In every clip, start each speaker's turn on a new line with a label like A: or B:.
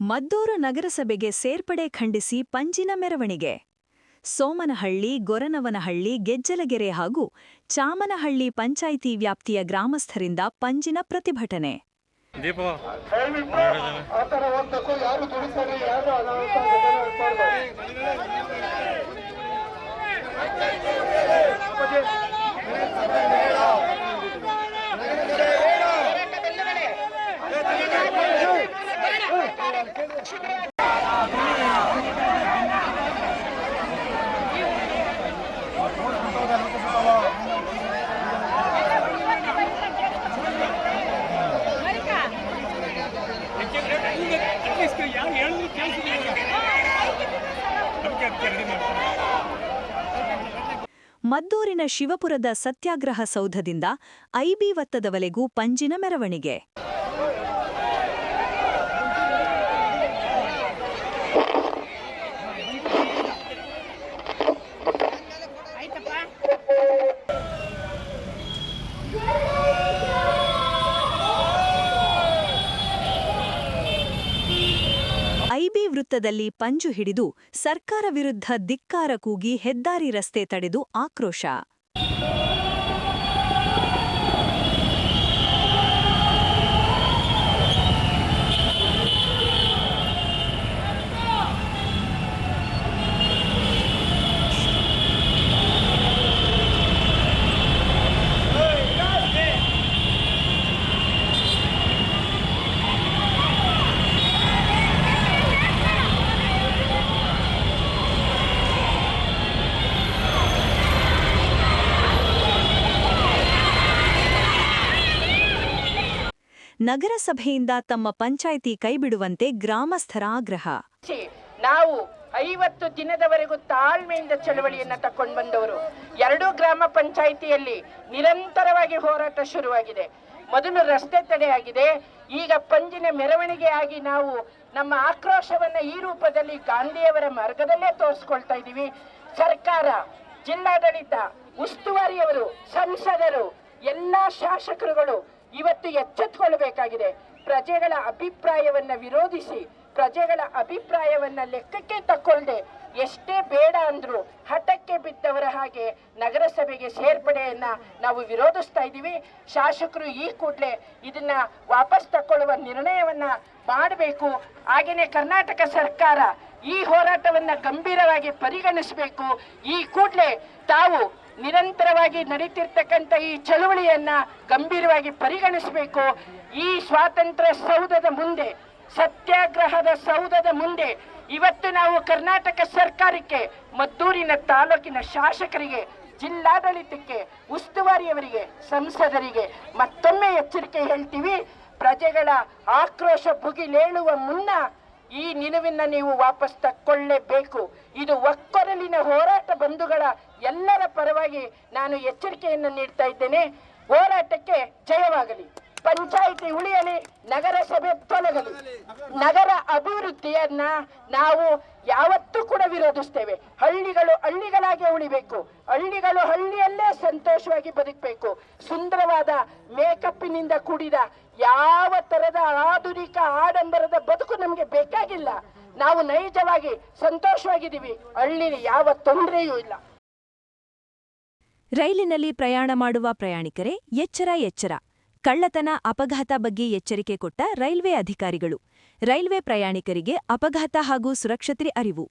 A: ಮದ್ದೂರು ನಗರಸಭೆಗೆ ಸೇರ್ಪಡೆ ಖಂಡಿಸಿ ಪಂಜಿನ ಮೆರವಣಿಗೆ. ಸೋಮನಹಳ್ಳಿ, ಗೊರನವನಹಳ್ಳಿ, ಗೆಜ್ಜಲಗೆರೆ ಹಾಗೂ ಚಾಮನಹಳ್ಳಿ ಪಂಚಾಯಿತಿ ವ್ಯಾಪ್ತಿಯ ಗ್ರಾಮಸ್ಥರಿಂದ ಪಂಜಿನ ಪ್ರತಿಭಟನೆ. ಮದ್ದೂರಿನ ಶಿವಪುರದ ಸತ್ಯಾಗ್ರಹ ಸೌಧದಿಂದ ಐಬಿ ವತ್ತದವರೆಗೂ ಪಂಜಿನ ಮೆರವಣಿಗೆ. ಐಬಿ ವೃತ್ತದಲ್ಲಿ ಪಂಜು ಹಿಡಿದು ಸರ್ಕಾರ ವಿರುದ್ಧ ಧಿಕ್ಕಾರ ಕೂಗಿ ಹೆದ್ದಾರಿ ರಸ್ತೆ ತಡೆದು ಆಕ್ರೋಶ. ನಗರಸಭೆಯಿಂದ ತಮ್ಮ ಪಂಚಾಯಿತಿ ಕೈಬಿಡುವಂತೆ ಗ್ರಾಮಸ್ಥರ ಆಗ್ರಹ.
B: ನಾವು 50 ದಿನದವರೆಗೂ ತಾಳ್ಮೆಯಿಂದ ಚಳವಳಿಯನ್ನ ತಕೊಂಡು ಬಂದವರು. 2 ಗ್ರಾಮ ಪಂಚಾಯಿತಿಯಲ್ಲಿ ನಿರಂತರವಾಗಿ ಹೋರಾಟ ಶುರುವಾಗಿದೆ. ಮೊದಲು ರಸ್ತೆ ತಡೆಯಾಗಿದೆ, ಈಗ ಪಂಜಿನ ಮೆರವಣಿಗೆ ಆಗಿ ನಾವು ನಮ್ಮ ಆಕ್ರೋಶವನ್ನ ಈ ರೂಪದಲ್ಲಿ ಗಾಂಧಿಯವರ ಮಾರ್ಗದಲ್ಲೇ ತೋರಿಸ್ಕೊಳ್ತಾ ಇದ್ದೀವಿ. ಸರ್ಕಾರ, ಜಿಲ್ಲಾಡಳಿತ, ಉಸ್ತುವಾರಿಯವರು, ಸಂಸದರು, ಎಲ್ಲಾ ಶಾಸಕರುಗಳು ಇವತ್ತು ಎಚ್ಚೆತ್ತುಕೊಳ್ಳಬೇಕಾಗಿದೆ. ಪ್ರಜೆಗಳ ಅಭಿಪ್ರಾಯವನ್ನ ವಿರೋಧಿಸಿ, ಪ್ರಜೆಗಳ ಅಭಿಪ್ರಾಯವನ್ನ ಲೆಕ್ಕಕ್ಕೆ ತಕ್ಕೊಳ್ಳದೆ ಎಷ್ಟೇ ಬೇಡ ಅಂದ್ರು ಹಠಕ್ಕೆ ಬಿದ್ದವರ ಹಾಗೆ ನಗರಸಭೆಗೆ ಸೇರ್ಪಡೆಯನ್ನ ನಾವು ವಿರೋಧಿಸ್ತಾ ಇದ್ದೀವಿ. ಶಾಸಕರು ಈ ಕೂಡಲೇ ಇದನ್ನ ವಾಪಸ್ ತಕ್ಕೊಳ್ಳುವ ನಿರ್ಣಯವನ್ನ ಮಾಡಬೇಕು. ಹಾಗೇನೆ ಕರ್ನಾಟಕ ಸರ್ಕಾರ ಈ ಹೋರಾಟವನ್ನ ಗಂಭೀರವಾಗಿ ಪರಿಗಣಿಸಬೇಕು. ಈ ಕೂಡಲೇ ತಾವು ನಿರಂತರವಾಗಿ ನಡೀತಿರ್ತಕ್ಕಂಥ ಈ ಚಳುವಳಿಯನ್ನ ಗಂಭೀರವಾಗಿ ಪರಿಗಣಿಸಬೇಕು. ಈ ಸ್ವಾತಂತ್ರ್ಯ ಸೌಧದ ಮುಂದೆ, ಸತ್ಯಾಗ್ರಹದ ಸೌಧದ ಮುಂದೆ ಇವತ್ತು ನಾವು ಕರ್ನಾಟಕ ಸರ್ಕಾರಕ್ಕೆ, ಮದ್ದೂರಿನ ತಾಲೂಕಿನ ಶಾಸಕರಿಗೆ, ಜಿಲ್ಲಾಡಳಿತಕ್ಕೆ, ಉಸ್ತುವಾರಿಯವರಿಗೆ, ಸಂಸದರಿಗೆ ಮತ್ತೊಮ್ಮೆ ಎಚ್ಚರಿಕೆ ಹೇಳ್ತೀವಿ. ಪ್ರಜೆಗಳ ಆಕ್ರೋಶ ಭುಗಿಲೇಳುವ ಮುನ್ನ ಈ ನಿಲುವಿನ ನೀವು ವಾಪಸ್ ತಕ್ಕೊಳ್ಳೇಬೇಕು. ಇದು ಒಕ್ಕೊರಲಿನ ಹೋರಾಟ ಬಂಧುಗಳ ಎಲ್ಲರ ಪರವಾಗಿ ನಾನು ಎಚ್ಚರಿಕೆಯನ್ನು ನೀಡ್ತಾ ಇದ್ದೇನೆ. ಹೋರಾಟಕ್ಕೆ ಜಯವಾಗಲಿ, ಪಂಚಾಯಿತಿ ಉಳಿಯಲಿ, ನಗರಸಭೆ ತೊಲಗಲಿ. ನಗರ ಅಭಿವೃದ್ಧಿಯನ್ನ ನಾವು ಯಾವತ್ತೂ ಕೂಡ ವಿರೋಧಿಸ್ತೇವೆ. ಹಳ್ಳಿಗಳು ಹಳ್ಳಿಗಳಾಗಿ ಉಳಿಬೇಕು, ಹಳ್ಳಿಗಳು ಹಳ್ಳಿಯಲ್ಲೇ ಸಂತೋಷವಾಗಿ ಬದುಕಬೇಕು. ಸುಂದರವಾದ ಮೇಕಪ್ಪಿನಿಂದ ಕೂಡಿದ ಯಾವ ತರದ ಆಧುನಿಕ ಆಡಂಬರದ ಬದುಕು ನಮಗೆ ಬೇಕಾಗಿಲ್ಲ. ನಾವು ನೈಜವಾಗಿ ಸಂತೋಷವಾಗಿದ್ದೀವಿ, ಹಳ್ಳಿಲಿ ಯಾವ ತೊಂದರೆಯೂ ಇಲ್ಲ.
A: ರೈಲಿನಲ್ಲಿ ಪ್ರಯಾಣ ಮಾಡುವ ಪ್ರಯಾಣಿಕರೇ ಎಚ್ಚರ ಎಚ್ಚರ. ಕಳ್ಳತನ, ಅಪಘಾತ ಬಗ್ಗೆ ಎಚ್ಚರಿಕೆ ಕೊಟ್ಟ ರೈಲ್ವೆ ಅಧಿಕಾರಿಗಳು. ರೈಲ್ವೆ ಪ್ರಯಾಣಿಕರಿಗೆ ಅಪಘಾತ ಹಾಗೂ ಸುರಕ್ಷತೆ ಅರಿವು.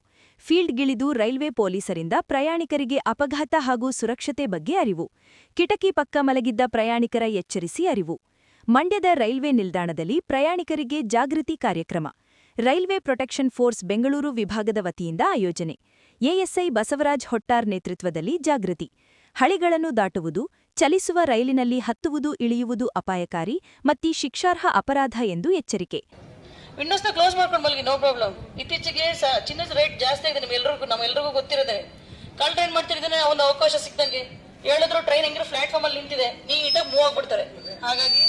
A: ಫೀಲ್ಡ್ಗಿಳಿದು ರೈಲ್ವೆ ಪೊಲೀಸರಿಂದ ಪ್ರಯಾಣಿಕರಿಗೆ ಅಪಘಾತ ಹಾಗೂ ಸುರಕ್ಷತೆ ಬಗ್ಗೆ ಅರಿವು. ಕಿಟಕಿ ಪಕ್ಕ ಮಲಗಿದ್ದ ಪ್ರಯಾಣಿಕರ ಎಚ್ಚರಿಸಿ ಅರಿವು. ಮಂಡ್ಯದ ರೈಲ್ವೆ ನಿಲ್ದಾಣದಲ್ಲಿ ಪ್ರಯಾಣಿಕರಿಗೆ ಜಾಗೃತಿ ಕಾರ್ಯಕ್ರಮ. ರೈಲ್ವೆ ಪ್ರೊಟೆಕ್ಷನ್ ಫೋರ್ಸ್ ಬೆಂಗಳೂರು ವಿಭಾಗದ ವತಿಯಿಂದ ಆಯೋಜನೆ. ಎಎಸ್ಐ ಬಸವರಾಜ್ ಹೊಟ್ಟಾರ್ ನೇತೃತ್ವದಲ್ಲಿ ಜಾಗೃತಿ. ಹಳಿಗಳನ್ನು ದಾಟುವುದು, ಚಲಿಸುವ ರೈಲಿನಲ್ಲಿ ಹತ್ತುವುದು, ಇಳಿಯುವುದು ಅಪಾಯಕಾರಿ ಮತ್ತು ಶಿಕ್ಷಾರ್ಹ ಅಪರಾಧ ಎಂದು ಎಚ್ಚರಿಕೆ.
C: ವಿಂಡೋಸ್ನ ಕ್ಲೋಸ್ ಮಾಡ್ಕೊಂಡು ಮಲಗಿ, ನೋ ಪ್ರಾಬ್ಲಮ್. ಇತ್ತೀಚೆಗೆ ಚಿನ್ನದ ರೇಟ್ ಜಾಸ್ತಿ ಆಗಿದೆ, ನಮ್ಮೆಲ್ಲರಿಗೂ ಗೊತ್ತಿರೋದೆ. ಕಳ್ಳ ಏನ್ ಮಾಡ್ತಿದ್ದಾನೆ, ಒಂದು ಅವಕಾಶ ಸಿಕ್ದಂಗೆ ಹೇಳಿದ್ರು ಟ್ರೈನ್ ಹೆಂಗಿರೋ ಪ್ಲಾಟ್ಫಾರ್ಮ್ ಅಲ್ಲಿ ನಿಂತಿದೆ, ನೀಟಾಗಿ ಮೂವ್ ಆಗ್ಬಿಡ್ತಾರೆ. ಹಾಗಾಗಿ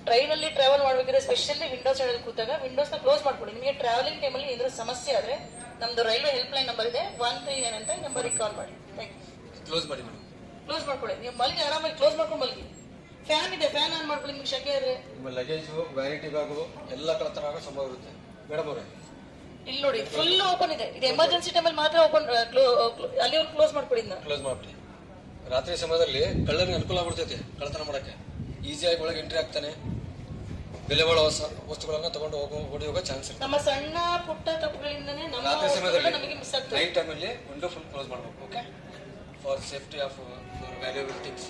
C: ಟ್ರೈನಲ್ಲಿ ಟ್ರಾವೆಲ್ ಮಾಡಬೇಕಾದ್ರೆ ಸ್ಪೆಷಲಿ ವಿಂಡೋಸ್ ಸೈಡ್ ಕೂತಾಗ ವಿಂಡೋಸ್ನ ಕ್ಲೋಸ್ ಮಾಡ್ಕೊಳ್ಳಿ. ನಿಮಗೆ ಟ್ರಾವೆಲಿಂಗ್ ಟೈಮಲ್ಲಿ ಏನಾದರೂ ಸಮಸ್ಯೆ ಆದರೆ ನಮ್ದು ರೈಲ್ವೆ ಹೆಲ್ಪ್ ಲೈನ್ ನಂಬರ್ ಇದೆ, 139 ಅಂತ ನಂಬರಿಗೆ ಕಾಲ್ ಮಾಡಿ.
D: ಕ್ಲೋಸ್ ಮಾಡಿ ಮೇಡಮ್,
C: ಕ್ಲೋಸ್ ಮಾಡ್ಕೊಳ್ಳಿ. ನೀವು ಮಲಗಿ ಆರಾಮಾಗಿ ಕ್ಲೋಸ್ ಮಾಡ್ಕೊಂಡು ಮಲಗಿ. ಫ್ಯಾನ್ ಇದೆ, ಫ್ಯಾನ್ ಆನ್ ಮಾಡ್ಕೊಳ್ಳಿ. ನಿಮ್ಗೆ ಶೆಕೆ ಇದ್ರೆ
D: ನಿಮ್ಮ ಲಗೇಜು, ವ್ಯಾನಿಟಿ ಬ್ಯಾಗು ಎಲ್ಲ ಕಳ್ಳತನ ಆಗೋ ಸಂಭವ ಇರುತ್ತೆ. ಮೇಡಮ್ ಅವರೇ,
C: ಇಲ್ಲಿ ನೋಡಿ ಫುಲ್ ಓಪನ್ ಇದೆ. ಇದು ಎಮರ್ಜೆನ್ಸಿ ಟೈಮಲ್ಲಿ ಮಾತ್ರ ಓಪನ್, ಅಲ್ಲಿವರೆಗೂ ಕ್ಲೋಸ್ ಮಾಡ್ಕೊಡಿ.
D: ಕ್ಲೋಸ್ ಮಾಡ್ಬಿಡಿ. ರಾತ್ರಿ ಸಮಯದಲ್ಲಿ ಕಳ್ಳರಿಗೆ ಅನುಕೂಲ ಆಗ್ಬಿಡ್ತೈತೆ ಕಳ್ಳತನ ಮಾಡಕ್ಕೆ. ಈಸಿಯಾಗಿ ಒಳಗೆ ಎಂಟ್ರಿ ಆಗ್ತಾನೆ, ಬೆಲೆ ಬಾಳೋ ವಸ್ತುಗಳನ್ನ ತಗೊಂಡು ಓಡಿ ಹೋಗೋ ಚಾನ್ಸ್ ಇರುತ್ತೆ.
C: ನಮ್ಮ ಸಣ್ಣ ಪುಟ್ಟ ತಪ್ಪುಗಳಿಂದನೇ ನಮ್ಮ
D: ರಾತ್ರಿ ಸಮಯದಲ್ಲಿ
C: ನಮಗೆ ಮಿಸ್ ಆಗ್ತದೆ.
D: ನೈಟ್ ಟೈಮಲ್ಲಿ ವಿಂಡೋ ಫುಲ್ ಕ್ಲೋಸ್ ಮಾಡಬೇಕು. Okay, for safety of your valuable things.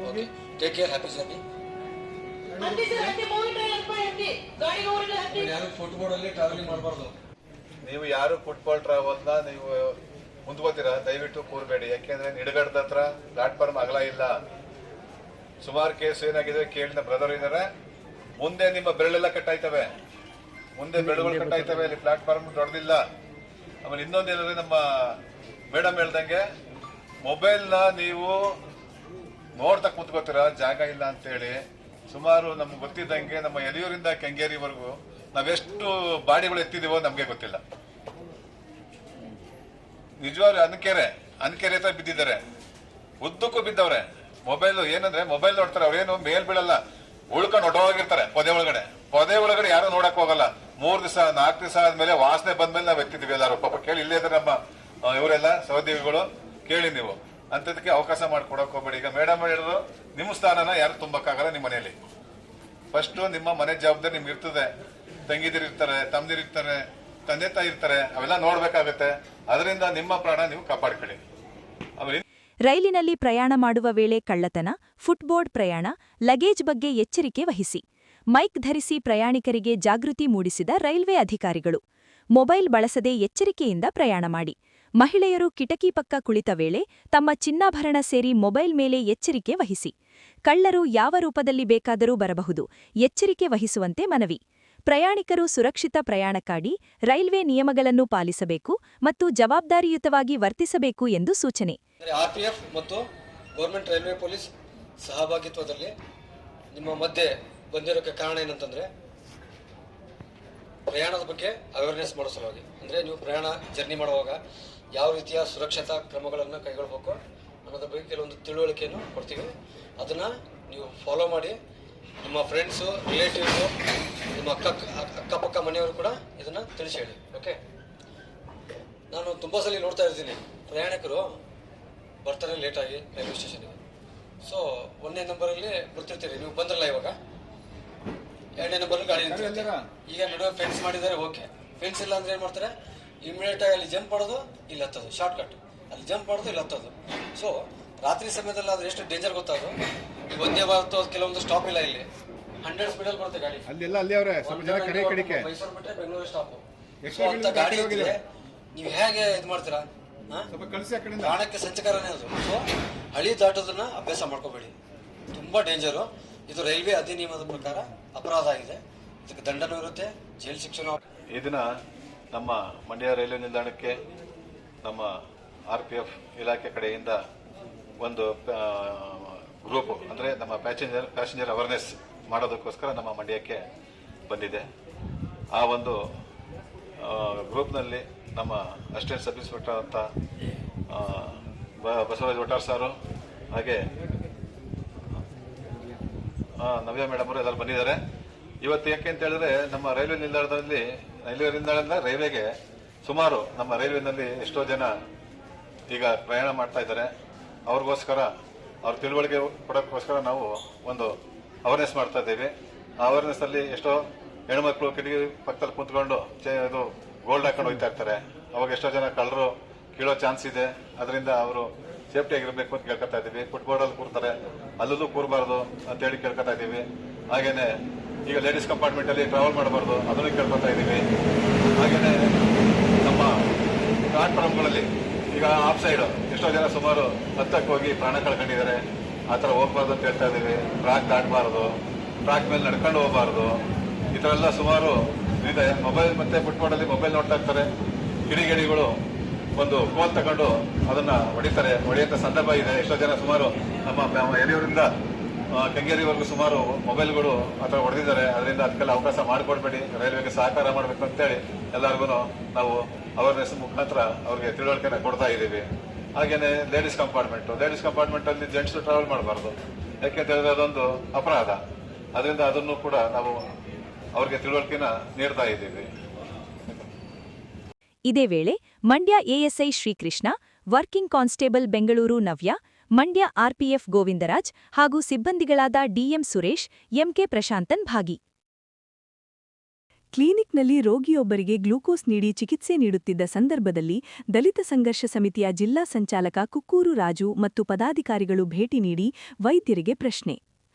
D: Okay, take care. Happy journey. ಯಾರು ಫುಟ್ಬೋರ್ಡ್ ಅಲ್ಲಿ ಟ್ರಾವೆಲಿಂಗ್ ಮಾಡಬಾರ್ದು.
E: ನೀವು ಯಾರು ಫುಟ್ಬಾಲ್ ಟ್ರಾವೆಲ್ನ ನೀವು ಮುಂದ್ಕೋತೀರಾ, ದಯವಿಟ್ಟು ಕೂರಬೇಡಿ. ಯಾಕೆಂದ್ರೆ ನಿಡಗಡದ ಹತ್ರ ಪ್ಲಾಟ್ಫಾರ್ಮ್ ಅಗಲ ಇಲ್ಲ. ಸುಮಾರು ಕೇಸ್ ಏನಾಗಿದೆ ಕೇಳಿ, ನಮ್ಮ ಬ್ರದರ್ ಇದ್ದಾರೆ, ಮುಂದೆ ನಿಮ್ಮ ಬೆರಳೆಲ್ಲ ಕಟ್ಟಾಯ್ತವೆ, ಮುಂದೆ ಬೆರಳುಗಳು ಕಟ್ಟಾಯ್ತವೆ, ಅಲ್ಲಿ ಪ್ಲಾಟ್ಫಾರ್ಮ್ ದೊಡ್ಡದಿಲ್ಲ. ಆಮೇಲೆ ಇನ್ನೊಂದೇನಂದ್ರೆ ನಮ್ಮ ಮೇಡಮ್ ಹೇಳ್ದಂಗೆ ಮೊಬೈಲ್ನ ನೀವು ನೋಡ್ತಾ ಕೂತ್ಕೋತೀರಾ, ಜಾಗ ಇಲ್ಲ ಅಂತೇಳಿ. ಸುಮಾರು ನಮ್ಗೆ ಗೊತ್ತಿದ್ದಂಗೆ ನಮ್ಮ ಯಲಿಯೂರಿಂದ ಕೆಂಗೇರಿವರೆಗೂ ನಾವೆಷ್ಟು ಬಾಡಿಗಳು ಎತ್ತಿದೀವೋ ನಮ್ಗೆ ಗೊತ್ತಿಲ್ಲ. ನಿಜವಾಗ್ಲೂ ಅನ್ಕೆರೆ ಹತ್ರ ಬಿದ್ದಿದ್ದಾರೆ, ಉದ್ದಕ್ಕೂ ಬಿದ್ದವ್ರೆ. ಮೊಬೈಲ್ ಏನಂದ್ರೆ ಮೊಬೈಲ್ ನೋಡ್ತಾರೆ, ಅವ್ರೇನು ಮೇಲ್ ಬೀಳಲ್ಲ, ಉಳ್ಕೊಂಡು ಹೊಟ್ಟೋಗಿರ್ತಾರೆ ಪೊದೆ ಒಳಗಡೆ ಯಾರು ನೋಡಕ್ ಹೋಗಲ್ಲ. 3 ದಿವಸ 4 ದಿವಸ ಆದ್ಮೇಲೆ ವಾಸನೆ ಬಂದ್ಮೇಲೆ ನಾವ್ ಎತ್ತಿದ್ವಿ ಎಲ್ಲಾರು. ಪಾಪ ಕೇಳಿ, ಇಲ್ಲೇ ಇದ್ರೆ ನಮ್ಮ ಇವರೆಲ್ಲ ಸಹೋದ್ಯೋಗಿಗಳು, ಕೇಳಿ ನೀವು ಅಂತದಕ್ಕೆ ಅವಕಾಶ ಮಾಡ್ಕೊಡಕ್ ಹೋಗ್ಬೇಡಿ. ಈಗ ಮೇಡಮ್ ಹೇಳಿದ್ರು, ನಿಮ್ಮ ಸ್ಥಾನನ ಯಾರು ತುಂಬಕ್ಕಾಗಲ್ಲ ನಿಮ್ಮ ಮನೆಯಲ್ಲಿ. ಫಸ್ಟ್ ನಿಮ್ಮ ಮನೆ ಜವಾಬ್ದಾರಿ ನಿಮ್ಗೆ ಇರ್ತದೆ. ತಂಗಿದಿರಿರ್ತಾರೆ, ತಮ್ಮದಿರಿರ್ತಾರೆ, ತಂದೆ ತಾಯಿ ಇರ್ತಾರೆ, ಅವೆಲ್ಲ ನೋಡ್ಬೇಕಾಗತ್ತೆ. ಅದರಿಂದ ನಿಮ್ಮ ಪ್ರಾಣ ನೀವು ಕಾಪಾಡ್ಕೊಳ್ಳಿ. ಆಮೇಲೆ
A: ರೈಲಿನಲ್ಲಿ ಪ್ರಯಾಣ ಮಾಡುವ ವೇಳೆ ಕಳ್ಳತನ, ಫುಟ್ಬೋರ್ಡ್ ಪ್ರಯಾಣ, ಲಗೇಜ್ ಬಗ್ಗೆ ಎಚ್ಚರಿಕೆ ವಹಿಸಿ. ಮೈಕ್ ಧರಿಸಿ ಪ್ರಯಾಣಿಕರಿಗೆ ಜಾಗೃತಿ ಮೂಡಿಸಿದ ರೈಲ್ವೆ ಅಧಿಕಾರಿಗಳು. ಮೊಬೈಲ್ ಬಳಸದೆ ಎಚ್ಚರಿಕೆಯಿಂದ ಪ್ರಯಾಣ ಮಾಡಿ. ಮಹಿಳೆಯರು ಕಿಟಕಿ ಪಕ್ಕ ಕುಳಿತ ವೇಳೆ ತಮ್ಮ ಚಿನ್ನಾಭರಣ ಸೇರಿ ಮೊಬೈಲ್ ಮೇಲೆ ಎಚ್ಚರಿಕೆ ವಹಿಸಿ. ಕಳ್ಳರು ಯಾವ ರೂಪದಲ್ಲಿ ಬೇಕಾದರೂ ಬರಬಹುದು, ಎಚ್ಚರಿಕೆ ವಹಿಸುವಂತೆ ಮನವಿ. ಪ್ರಯಾಣಿಕರು ಸುರಕ್ಷಿತ ಪ್ರಯಾಣಕ್ಕಾಗಿ ರೈಲ್ವೆ ನಿಯಮಗಳನ್ನು ಪಾಲಿಸಬೇಕು ಮತ್ತು ಜವಾಬ್ದಾರಿಯುತವಾಗಿ ವರ್ತಿಸಬೇಕು ಎಂದು ಸೂಚನೆ.
D: RPF ಮತ್ತು ಗೌರ್ಮೆಂಟ್ ರೈಲ್ವೆ ಪೊಲೀಸ್ ಸಹಭಾಗಿತ್ವದಲ್ಲಿ ನಿಮ್ಮ ಮಧ್ಯೆ ಬಂದಿರೋಕ್ಕೆ ಕಾರಣ ಏನಂತಂದ್ರೆ, ಪ್ರಯಾಣದ ಬಗ್ಗೆ ಅವೇರ್ನೆಸ್ ಮಾಡೋ ಸಲುವಾಗಿ. ಅಂದರೆ ನೀವು ಪ್ರಯಾಣ ಜರ್ನಿ ಮಾಡುವಾಗ ಯಾವ ರೀತಿಯ ಸುರಕ್ಷತಾ ಕ್ರಮಗಳನ್ನು ಕೈಗೊಳ್ಳಬೇಕು ಅನ್ನೋದ್ರ ಬಗ್ಗೆ ಕೆಲವೊಂದು ತಿಳುವಳಿಕೆಯನ್ನು ಕೊಡ್ತೀವಿ. ಅದನ್ನು ನೀವು ಫಾಲೋ ಮಾಡಿ. ನಿಮ್ಮ ಫ್ರೆಂಡ್ಸು, ರಿಲೇಟಿವ್ಸು, ನಿಮ್ಮ ಅಕ್ಕಪಕ್ಕ ಮನೆಯವರು ಕೂಡ ಇದನ್ನು ತಿಳಿಸಿ ಹೇಳಿ. ಓಕೆ, ನಾನು ತುಂಬ ಸಲ ನೋಡ್ತಾ ಇರ್ತೀನಿ, ಪ್ರಯಾಣಿಕರು ಬರ್ತಾರೆ ಲೇಟಾಗಿ ರೈಲ್ವೆ ಸ್ಟೇಷನ್ಗೆ. ಸೊ 1ನೇ ನಂಬರಲ್ಲಿ ಬರ್ತಿರ್ತೀರಿ, ನೀವು ಬಂದ್ರಲ್ಲ ಇವಾಗ 2ನೇ ನಂಬರಲ್ಲಿ ಗಾಡಿ ನಿಂತಿರ್ತೀರ. ಈಗ ನಡುವೆ ಫೆನ್ಸ್ ಮಾಡಿದ್ದಾರೆ, ಓಕೆ. ಫೆನ್ಸ್ ಇಲ್ಲ ಅಂದ್ರೆ ಏನು ಮಾಡ್ತಾರೆ, ಇಮಿಡಿಯೇಟ್ ಆಗಿ ಅಲ್ಲಿ ಜಂಪ್ ಮಾಡೋದು, ಇಲ್ಲಿ ಹತ್ತೋದು, ಶಾರ್ಟ್ ಕಟ್, ಅಲ್ಲಿ ಜಂಪ್ ಮಾಡೋದು, ಇಲ್ಲಿ ಹತ್ತೋದು. ಸೊ ರಾತ್ರಿ ಸಮಯದಲ್ಲಿ ಆದ್ರೆ ಎಷ್ಟು ಡೇಂಜರ್ ಗೊತ್ತಾದ್ರು. ಈ ಒಂದೇ ಭಾರತ ಕೆಲವೊಂದು ಸ್ಟಾಪ್ ಇಲ್ಲ, ಇಲ್ಲಿ 100 ಸ್ಪೀಡಲ್ಲಿ ಬರುತ್ತೆ ಗಾಡಿ. ಮೈಸೂರು ಬಿಟ್ಟರೆ ಬೆಂಗಳೂರು ಸ್ಟಾಪ್. ಸೊ ಅಂತ ಗಾಡಿ ಇದ್ರೆ ನೀವು ಹೇಗೆ ಇದು ಮಾಡ್ತೀರಾ? ಪ್ರಾಣಕ್ಕೆ ಸಂಚಕಾರನೇ ಅದು. ಸೊ ಹಳಿ ದಾಟೋದನ್ನ ಅಭ್ಯಾಸ ಮಾಡ್ಕೋಬೇಡಿ, ತುಂಬಾ ಡೇಂಜರು. ಇದು ರೈಲ್ವೆ ಅಧಿನಿಯಮದ ಪ್ರಕಾರ ಅಪರಾಧ ಆಗಿದೆ. ಇದಕ್ಕೆ ದಂಡನೂ ಇರುತ್ತೆ, ಜೈಲು ಶಿಕ್ಷೆನೂ.
E: ಈ ದಿನ ನಮ್ಮ ಮಂಡ್ಯ ರೈಲ್ವೆ ನಿಲ್ದಾಣಕ್ಕೆ ನಮ್ಮ RPF ಇಲಾಖೆ ಕಡೆಯಿಂದ ಒಂದು ಗ್ರೂಪ್, ಅಂದರೆ ನಮ್ಮ ಪ್ಯಾಸೆಂಜರ್ ಅವೇರ್ನೆಸ್ ಮಾಡೋದಕ್ಕೋಸ್ಕರ ನಮ್ಮ ಮಂಡ್ಯಕ್ಕೆ ಬಂದಿದೆ. ಆ ಒಂದು ಗ್ರೂಪ್ನಲ್ಲಿ ನಮ್ಮ ಅಸಿಸ್ಟೆಂಟ್ ಸಬ್ ಇನ್ಸ್ಪೆಕ್ಟರ್ ಅಂತ ಬಸವರಾಜ್ ಒಟ್ಟಾರ್ ಸಾರು, ಹಾಗೆ ನವ್ಯ ಮೇಡಮ್ ಅವರು ಎಲ್ಲರೂ ಬಂದಿದ್ದಾರೆ. ಇವತ್ತು ಯಾಕೆ ಅಂತ ಹೇಳಿದ್ರೆ, ನಮ್ಮ ರೈಲ್ವೆ ನಿಲ್ದಾಣದಿಂದ ರೈಲ್ವೆಗೆ ಸುಮಾರು ನಮ್ಮ ರೈಲ್ವೆನಲ್ಲಿ ಎಷ್ಟೋ ಜನ ಈಗ ಪ್ರಯಾಣ ಮಾಡ್ತಾ ಇದ್ದಾರೆ. ಅವ್ರಿಗೋಸ್ಕರ ಅವ್ರ ತಿಳುವಳಿಕೆ ಕೊಡೋಕ್ಕೋಸ್ಕರ ನಾವು ಒಂದು ಅವೇರ್ನೆಸ್ ಮಾಡ್ತಾ ಇದ್ದೀವಿ. ಆ ಅವೇರ್ನೆಸ್ ಅಲ್ಲಿ ಎಷ್ಟೋ ಹೆಣ್ಮಕ್ಳು ಕಿಟಕಿ ಪಕ್ಕದಲ್ಲಿ ಕುಂತ್ಕೊಂಡು ಇದು ಗೋಲ್ಡ್ ಹಾಕೊಂಡು ಹೋಗ್ತಾ ಇರ್ತಾರೆ. ಅವಾಗ ಎಷ್ಟೋ ಜನ ಕಳ್ಳರು ಕೀಳೋ ಚಾನ್ಸ್ ಇದೆ. ಅದರಿಂದ ಅವರು ಸೇಫ್ಟಿ ಆಗಿರ್ಬೇಕು ಅಂತ ಕೇಳ್ಕೊತಾ ಇದ್ದೀವಿ. ಫುಟ್ಬೋರ್ಡ್ ಅಲ್ಲಿ ಕೂರ್ತಾರೆ, ಅಲ್ಲೂ ಕೂರಬಾರ್ದು ಅಂತ ಹೇಳಿ ಕೇಳ್ಕೊತಾ ಇದ್ದೀವಿ. ಹಾಗೇನೆ ಈಗ ಲೇಡೀಸ್ ಕಂಪಾರ್ಟ್ಮೆಂಟ್ ಅಲ್ಲಿ ಟ್ರಾವೆಲ್ ಮಾಡಬಾರ್ದು, ಅದನ್ನು ಕೇಳ್ಕೊತಾ ಇದ್ದೀವಿ. ಹಾಗೇನೆ ನಮ್ಮ ಪ್ಲಾಟ್ಫಾರ್ಮ್ಗಳಲ್ಲಿ ಈಗ ಆಫ್ ಸೈಡ್ ಎಷ್ಟೋ ಜನ ಸುಮಾರು ಹತ್ತಕ್ಕೆ ಹೋಗಿ ಪ್ರಾಣ ಕಳ್ಕೊಂಡಿದ್ದಾರೆ. ಆ ಥರ ಹೋಗ್ಬಾರ್ದು ಅಂತ ಹೇಳ್ತಾ ಇದ್ದೀವಿ. ಟ್ರ್ಯಾಕ್ ದಾಟಬಾರ್ದು, ಟ್ರ್ಯಾಕ್ ಮೇಲೆ ನಡ್ಕೊಂಡು ಹೋಗಬಾರ್ದು. ಈ ಥರ ಎಲ್ಲ ಸುಮಾರು ಇದೆ. ಮೊಬೈಲ್ ಮತ್ತೆ ಫುಟ್ಬೋರ್ಡಲ್ಲಿ ಮೊಬೈಲ್ ನೋಡ್ತಾ ಇರ್ತಾರೆ. ಕಿಡಿಗೇಡಿಗಳು ಒಂದು ಕೋಲ್ ತಗೊಂಡು ಅದನ್ನ ಹೊಡೆಯುವಂಥ ಸಂದರ್ಭ ಇದೆ. ಎಷ್ಟೋ ಜನ ಸುಮಾರು ನಮ್ಮ ಯಲಿಯೂರಿಂದ ಕೆಂಗೇರಿವರೆಗೂ ಸುಮಾರು ಮೊಬೈಲ್ಗಳು ಆ ಥರ ಹೊಡೆದಿದ್ದಾರೆ. ಅದರಿಂದ ಅದಕ್ಕೆಲ್ಲ ಅವಕಾಶ ಮಾಡಿಕೊಡ್ಬೇಡಿ, ರೈಲ್ವೆಗೆ ಸಹಕಾರ ಮಾಡಬೇಕು ಅಂತೇಳಿ ಎಲ್ಲರಿಗೂ ನಾವು ಅವೇರ್ನೆಸ್ ಮುಖಾಂತರ ಅವ್ರಿಗೆ ತಿಳುವಳಿಕೆನ ಕೊಡ್ತಾ ಇದ್ದೀವಿ. ಹಾಗೇನೆ ಲೇಡೀಸ್ ಕಂಪಾರ್ಟ್ಮೆಂಟ್ ಅಲ್ಲಿ ಜೆಂಟ್ಸ್ ಟ್ರಾವೆಲ್ ಮಾಡಬಾರ್ದು, ಯಾಕೆಂತ ಹೇಳಿದ್ರೆ ಅದೊಂದು ಅಪರಾಧ. ಅದರಿಂದ ಅದನ್ನು ಕೂಡ ನಾವು ಅವ್ರಿಗೆ ತಿಳುವಳಿಕೆನ ನೀಡ್ತಾ ಇದ್ದೀವಿ.
A: ಇದೇ ವೇಳೆ Mandya ASI Shrikrishna, working constable Bengaluru Navya, Mandya RPF Govindaraj ಹಾಗೂ ಸಿಬ್ಬಂದಿಗಳಾದ ಡಿಎಂ ಸುರೇಶ್, ಎಂಕೆ ಪ್ರಶಾಂತನ್ ಭಾಗಿ. ಕ್ಲಿನಿಕ್ನಲ್ಲಿ ರೋಗಿಯೊಬ್ಬರಿಗೆ ಗ್ಲೂಕೋಸ್ ನೀಡಿ ಚಿಕಿತ್ಸೆ ನೀಡುತ್ತಿದ್ದ ಸಂದರ್ಭದಲ್ಲಿ ದಲಿತ ಸಂಘರ್ಷ ಸಮಿತಿಯ ಜಿಲ್ಲಾ ಸಂಚಾಲಕ ಕುಕ್ಕೂರು ರಾಜು ಮತ್ತು ಪದಾಧಿಕಾರಿಗಳು ಭೇಟಿ ನೀಡಿ ವೈದ್ಯರಿಗೆ ಪ್ರಶ್ನೆ.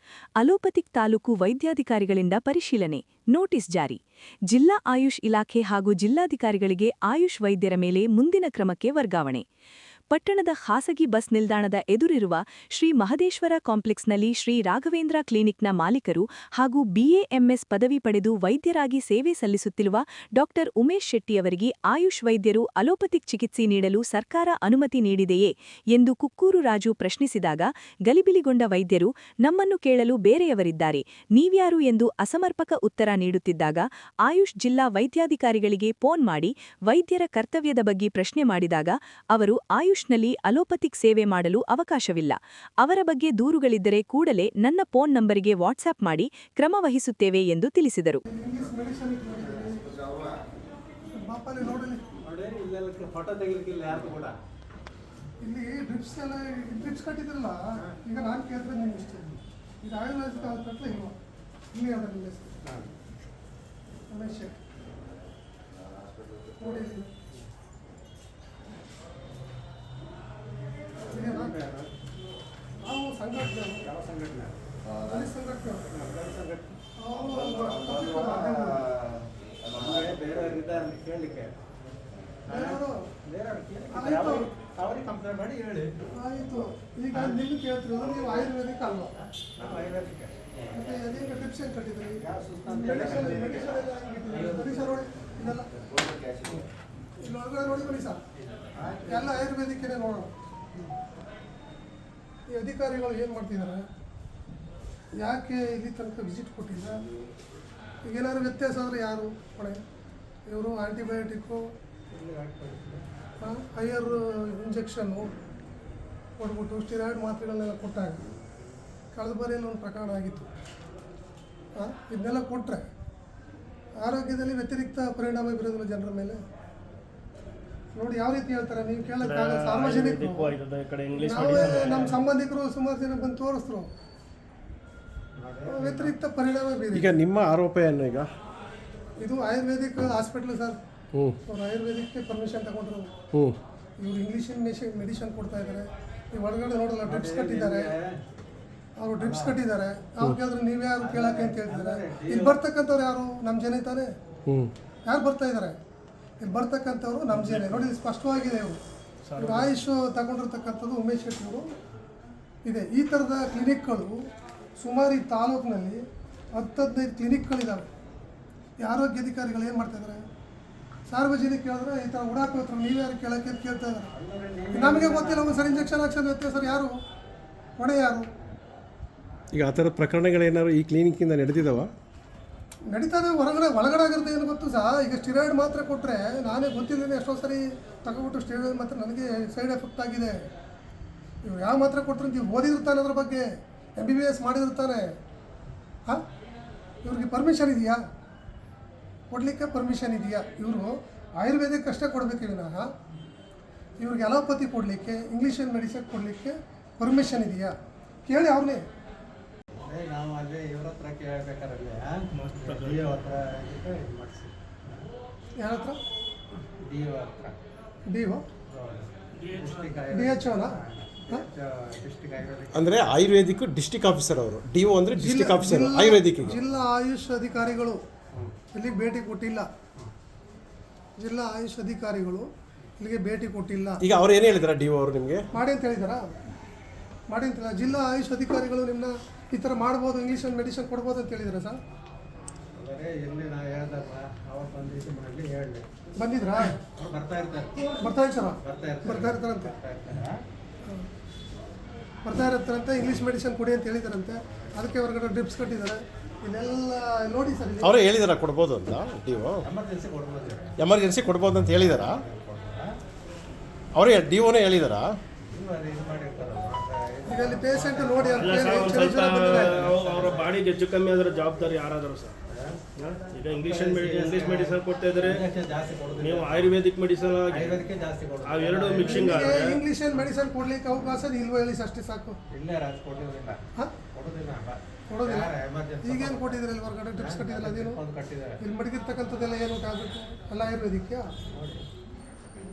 A: ಅಲೋಪತಿಕ್ ತಾಲೂಕು ವೈದ್ಯಾಧಿಕಾರಿಗಳಿಂದ ಪರಿಶೀಲನೆ, ನೋಟಿಸ್ ಜಾರಿ. ಜಿಲ್ಲಾ ಆಯುಷ್ ಇಲಾಖೆ ಹಾಗೂ ಜಿಲ್ಲಾಧಿಕಾರಿಗಳಿಗೆ ಆಯುಷ್ ವೈದ್ಯರ ಮೇಲೆ ಮುಂದಿನ ಕ್ರಮಕ್ಕೆ ವರ್ಗಾವಣೆ. ಪಟ್ಟಣದ ಖಾಸಗಿ ಬಸ್ ನಿಲ್ದಾಣದ ಎದುರಿರುವ ಶ್ರೀ ಮಹದೇಶ್ವರ ಕಾಂಪ್ಲೆಕ್ಸ್ನಲ್ಲಿ ಶ್ರೀ ರಾಘವೇಂದ್ರ ಕ್ಲಿನಿಕ್ನ ಮಾಲೀಕರು ಹಾಗೂ ಬಿಎಎಂಎಸ್ ಪದವಿ ಪಡೆದು ವೈದ್ಯರಾಗಿ ಸೇವೆ ಸಲ್ಲಿಸುತ್ತಿರುವ ಡಾ ಉಮೇಶ್ ಶೆಟ್ಟಿಯವರಿಗೆ ಆಯುಷ್ ವೈದ್ಯರು ಅಲೋಪತಿಕ್ ಚಿಕಿತ್ಸೆ ನೀಡಲು ಸರ್ಕಾರ ಅನುಮತಿ ನೀಡಿದೆಯೇ ಎಂದು ಕುಕ್ಕೂರು ರಾಜು ಪ್ರಶ್ನಿಸಿದಾಗ ಗಲಿಬಿಲಿಗೊಂಡ ವೈದ್ಯರು, ನಮ್ಮನ್ನು ಕೇಳಲು ಬೇರೆಯವರಿದ್ದಾರೆ, ನೀವ್ಯಾರು ಎಂದು ಅಸಮರ್ಪಕ ಉತ್ತರ ನೀಡುತ್ತಿದ್ದಾಗ ಆಯುಷ್ ಜಿಲ್ಲಾ ವೈದ್ಯಾಧಿಕಾರಿಗಳಿಗೆ ಫೋನ್ ಮಾಡಿ ವೈದ್ಯರ ಕರ್ತವ್ಯದ ಬಗ್ಗೆ ಪ್ರಶ್ನೆ ಮಾಡಿದಾಗ ಅವರು ನಲ್ಲಿ ಅಲೋಪತಿಕ್ ಸೇವೆ ಮಾಡಲು ಅವಕಾಶವಿಲ್ಲ, ಅವರ ಬಗ್ಗೆ ದೂರುಗಳಿದ್ದರೆ ಕೂಡಲೇ ನನ್ನ ಫೋನ್ ನಂಬರಿಗೆ ವಾಟ್ಸ್ಆಪ್ ಮಾಡಿ ಕ್ರಮ ವಹಿಸುತ್ತೇವೆ ಎಂದು ತಿಳಿಸಿದರು.
F: ನಾವು ಸಂಘಟನೆ ಯಾವ ಸಂಘಟನೆ ಬೇರೆಯವರಿದ್ದಾರೆ ಕೇಳಲಿಕ್ಕೆ ಅವ್ರಿಗೆ ಕಂಪ್ಲೇಂಟ್ ಮಾಡಿ ಹೇಳಿ. ಆಯಿತು, ಈಗ ನಿಮ್ಗೆ ಕೇಳ್ತಿರೋದು ನೀವು ಆಯುರ್ವೇದಿಕ್ ಅಲ್ವಾ? ಆಯುರ್ವೇದಿಕ್ ಮತ್ತೆ ಅದೇನು ಟಿಪ್ಸ್ ಏನು ಕಟ್ಟಿದ್ರಿ? ಬನ್ನಿ ಸರ್, ನೋಡಿ ಇದೆಲ್ಲ ಇಲ್ಲಿ ಒಳಗಡೆ ನೋಡಿ, ಬನ್ನಿ ಸರ್, ಎಲ್ಲ ಆಯುರ್ವೇದಿಕ್ಕೇ ನೋಡೋಣ. ಈ ಅಧಿಕಾರಿಗಳು ಏನು ಮಾಡ್ತಿದ್ದಾರೆ, ಯಾಕೆ ಇಲ್ಲಿ ತನಕ ವಿಸಿಟ್ ಕೊಟ್ಟಿಲ್ಲ? ಈಗೇನಾದ್ರು ವ್ಯತ್ಯಾಸ ಆದರೆ ಯಾರು ಹೊಣೆ? ಇವರು ಆಂಟಿಬಯೋಟಿಕ್ಕು, ಹೈಯರ್ ಇಂಜೆಕ್ಷನ್ನು ಕೊಟ್ಬಿಟ್ಟು ಸ್ಟಿರಾಯ್ಡ್ ಮಾತ್ರೆಗಳನ್ನೆಲ್ಲ ಕೊಟ್ಟಾಗ ಕಳೆದ ಬಾರಿಯಲ್ಲಿ ಒಂದು ಪ್ರಕರಣ ಆಗಿತ್ತು. ಇದನ್ನೆಲ್ಲ ಕೊಟ್ಟರೆ ಆರೋಗ್ಯದಲ್ಲಿ ವ್ಯತಿರಿಕ್ತ ಪರಿಣಾಮ ಬೀರೋದಿಲ್ಲ ಜನರ ಮೇಲೆ. ನೋಡಿ ಯಾವ ರೀತಿ ಹೇಳ್ತಾರೆ, ನೀವು ಕೇಳಕ್ಕಾಗಲ್ಲ. ಸಾರ್ವಜನಿಕರು, ನಾವೇ ನಮ್ಮ ಸಂಬಂಧಿಕರು ಸುಮಾರು ಜನ ಬಂದು ತೋರಿಸ್ತರು, ವ್ಯತಿರಿಕ್ತ ಪರಿಣಾಮ ಬೀರಿ.
G: ಈಗ ನಿಮ್ಮ ಆರೋಪ ಏನು? ಈಗ
F: ಇದು ಆಯುರ್ವೇದಿಕ್ ಹಾಸ್ಪಿಟ್ಲ್ ಸರ್, ಅವ್ರು ಆಯುರ್ವೇದಿಕ್ಗೆ ಪರ್ಮಿಷನ್ ತಗೊಂಡ್ರು. ಇವ್ರು ಇಂಗ್ಲೀಷಿನ ಮೆಡಿಸಿನ್ ಕೊಡ್ತಾ ಇದ್ದಾರೆ. ನೀವು ಒಳಗಡೆ ನೋಡಲ್ಲ, ಡ್ರಿಪ್ಸ್ ಕಟ್ಟಿದ್ದಾರೆ, ಅವರು ಡ್ರಿಪ್ಸ್ ಕಟ್ಟಿದ್ದಾರೆ. ಅವ್ರು ಕೇಳಿದ್ರೆ ನೀವ್ಯಾರು ಕೇಳಕ್ಕೆ ಅಂತ ಹೇಳ್ತಿದ್ದಾರೆ. ಇಲ್ಲಿ ಬರ್ತಕ್ಕಂಥವ್ರು ಯಾರು? ನಮ್ಮ ಜನ ತಾನೆ. ಯಾರು ಬರ್ತಾ ಇದ್ದಾರೆ? ಇಲ್ಲಿ ಬರ್ತಕ್ಕಂಥವ್ರು ನಮ್ಮ ಜನ. ನೋಡಿ ಸ್ಪಷ್ಟವಾಗಿದೆ. ಇವರು ಆಯುಷ್ ತಗೊಂಡಿರ್ತಕ್ಕಂಥದ್ದು ಉಮೇಶ್ ಶೆಟ್ಟಿ ಅವರು ಇದೆ. ಈ ಥರದ ಕ್ಲಿನಿಕ್ಗಳು ಸುಮಾರು ಈ ತಾಲೂಕಿನಲ್ಲಿ 10-15 ಕ್ಲಿನಿಕ್ಗಳಿದ್ದಾವೆ. ಈ ಆರೋಗ್ಯ ಅಧಿಕಾರಿಗಳು ಏನು ಮಾಡ್ತಾಯಿದ್ದಾರೆ? ಸಾರ್ವಜನಿಕ ಕೇಳಿದ್ರೆ ಈ ಥರ ಉಡಾಕಿ ಹತ್ರ ನೀವ್ಯಾರು ಕೇಳೋಕ್ಕೆ ಅಂತ ಕೇಳ್ತಾ ಇದ್ದಾರೆ. ನಮಗೆ ಗೊತ್ತಿಲ್ಲ, ಒಂದು ಸರಿ ಇಂಜೆಕ್ಷನ್ ಹಾಕ್ಸೋದು ವ್ಯತ್ಯಾಸ ಸರ್, ಯಾರು ಹೊಣೆ? ಯಾರು?
G: ಈಗ ಆ ಥರದ ಪ್ರಕರಣಗಳೇನಾದ್ರು ಈ ಕ್ಲಿನಿಕ್ಕಿಂದ ನಡೆದಿದ್ದಾವ?
F: ನಡೀತದೆ. ಒಳಗಡೆ ಆಗಿರುತ್ತೆ ಏನು ಗೊತ್ತು ಸಹ. ಈಗ ಸ್ಟಿರಾಯ್ಡ್ ಮಾತ್ರೆ ಕೊಟ್ಟರೆ, ನಾನೇ ಗೊತ್ತಿಲ್ಲದೇ ಎಷ್ಟೋ ಸರಿ ತಗೊಬಿಟ್ಟು ಸ್ಟಿರಾಯ್ಡ್ ಮಾತ್ರೆ ನನಗೆ ಸೈಡ್ ಎಫೆಕ್ಟ್ ಆಗಿದೆ. ಇವ್ರು ಯಾವ ಮಾತ್ರೆ ಕೊಟ್ಟರು ಅಂತ ಓದಿರ್ತಾನೆ, ಅದ್ರ ಬಗ್ಗೆ MBBS ಮಾಡಿರ್ತಾನೆ. ಇವ್ರಿಗೆ ಪರ್ಮಿಷನ್ ಇದೆಯಾ? ಕೊಡಲಿಕ್ಕೆ ಪರ್ಮಿಷನ್ ಇದೆಯಾ? ಇವರು ಆಯುರ್ವೇದಿಕ್ ಅಷ್ಟೇ ಕೊಡಬೇಕು ವಿನಃ ಇವ್ರಿಗೆ ಅಲೋಪತಿ ಕೊಡಲಿಕ್ಕೆ, ಇಂಗ್ಲೀಷ್ ಮೆಡಿಸಿನ್ ಕೊಡಲಿಕ್ಕೆ ಪರ್ಮಿಷನ್ ಇದೆಯಾ? ಕೇಳಿ ಅವ್ರನ್ನೇ. ನಾವು ಅಲ್ಲೇ ಇವ್ರ ಹತ್ರ ಕೇಳಬೇಕಾರಲ್ಲೇ ಯಾರ ಹತ್ರ? DHOನಾ?
G: ಅಂದರೆ ಆಯುರ್ವೇದಿಕ್ ಡಿಸ್ಟ್ರಿಕ್ಟ್ ಆಫೀಸರ್ ಅವರು. DO ಅಂದರೆ ಡಿಸ್ಟ್ರಿಕ್ಟ್ ಆಫೀಸರ್ ಆಯುರ್ವೇದಿಕ್.
F: ಜಿಲ್ಲಾ ಆಯುಷ್ ಅಧಿಕಾರಿಗಳು ಇಲ್ಲಿಗೆ ಭೇಟಿ ಕೊಟ್ಟಿಲ್ಲ. ಜಿಲ್ಲಾ ಆಯುಷ್ ಅಧಿಕಾರಿಗಳು ಇಲ್ಲಿಗೆ ಭೇಟಿ ಕೊಟ್ಟಿಲ್ಲ.
G: ಈಗ ಅವ್ರು ಏನು ಹೇಳಿದಾರ? DO ಅವರು ನಿಮಗೆ
F: ಮಾಡಿ ಅಂತ ಹೇಳಿದಾರಾ? ಮಾಡಿ ಅಂತಿಲ್ಲ. ಜಿಲ್ಲಾ ಆಯುಷ್ ಅಧಿಕಾರಿಗಳು ನಿಮ್ಮನ್ನ ಈ ಥರ ಮಾಡ್ಬೋದು, ಇಂಗ್ಲೀಷ್ ಮೆಡಿಸಿನ್ ಕೊಡ್ಬೋದು ಅಂತ ಹೇಳಿದಾರೆ ಸರ್? ಬಂದಿದ್ರಾ? ಬರ್ತಾ ಇರ್ತಾರಂತೆ. ಇಂಗ್ಲೀಷ್ ಮೆಡಿಸಿನ್ ಕೊಡಿ ಅಂತ ಹೇಳಿದಾರಂತೆ. ಅದಕ್ಕೆ ಹೊರಗಡೆ ಡ್ರಿಪ್ಸ್ ಕಟ್ಟಿದ್ದಾರೆ. ಇದೆಲ್ಲ ನೋಡಿ ಸರ್.
G: ಅವರೇ ಹೇಳಿದಾರ ಕೊಡ್ಬೋದು ಅಂತ? DO ಎಮರ್ಜೆನ್ಸಿ ಕೊಡ್ಬೋದು ಅಂತ ಹೇಳಿದಾರಾ? ಅವರೇ DOನೇ ಹೇಳಿದಾರಾ?
F: ಈಗ ಅಲ್ಲಿ ಪೇಷಂಟ್ ನೋಡಿ
H: ಅವರ ಬಾಡಿಗೆ ಹೆಚ್ಚು ಕಮ್ಮಿ ಆದ್ರೆ ಜವಾಬ್ದಾರಿ ಯಾರಾದರೂ ಸರ್?
G: ಈಗ ಇಂಗ್ಲೀಷ್ ಮೆಡಿಸನ್ ಕೊಡ್ತಾ ಇದ್ದಾರೆ, ನೀವು ಆಯುರ್ವೇದಿಕ್ ಮೆಡಿಸನ್ ಅವೆರಡು ಮಿಕ್ಸಿಂಗ್ ಆದರೆ
F: ಇಂಗ್ಲೀಷ್ ಮೆಡಿಸನ್ ಕೊಡ್ಲಿಕ್ಕೆ ಅವಕಾಶ ಇಲ್ವೋ ಹೇಳಿ ಅಷ್ಟೇ ಸಾಕು. ಕೊಡೋದಿಲ್ಲ. ಈಗೇನು ಕೊಟ್ಟಿದ್ದೀರಲ್ಲ ಹೊರಗಡೆ ಟಿಪ್ಸ್ ಕಟ್ಟಿದ್ರಲ್ಲ, ಅದೇನು ಇಲ್ಲಿ ಮಡಗಿರ್ತಕ್ಕಂಥದ್ದೆಲ್ಲ ಏನು ಟ್ಯಾಬ್ಲೆಟ್ ಎಲ್ಲ ಆಯುರ್ವೇದಿಕ್ಕೆ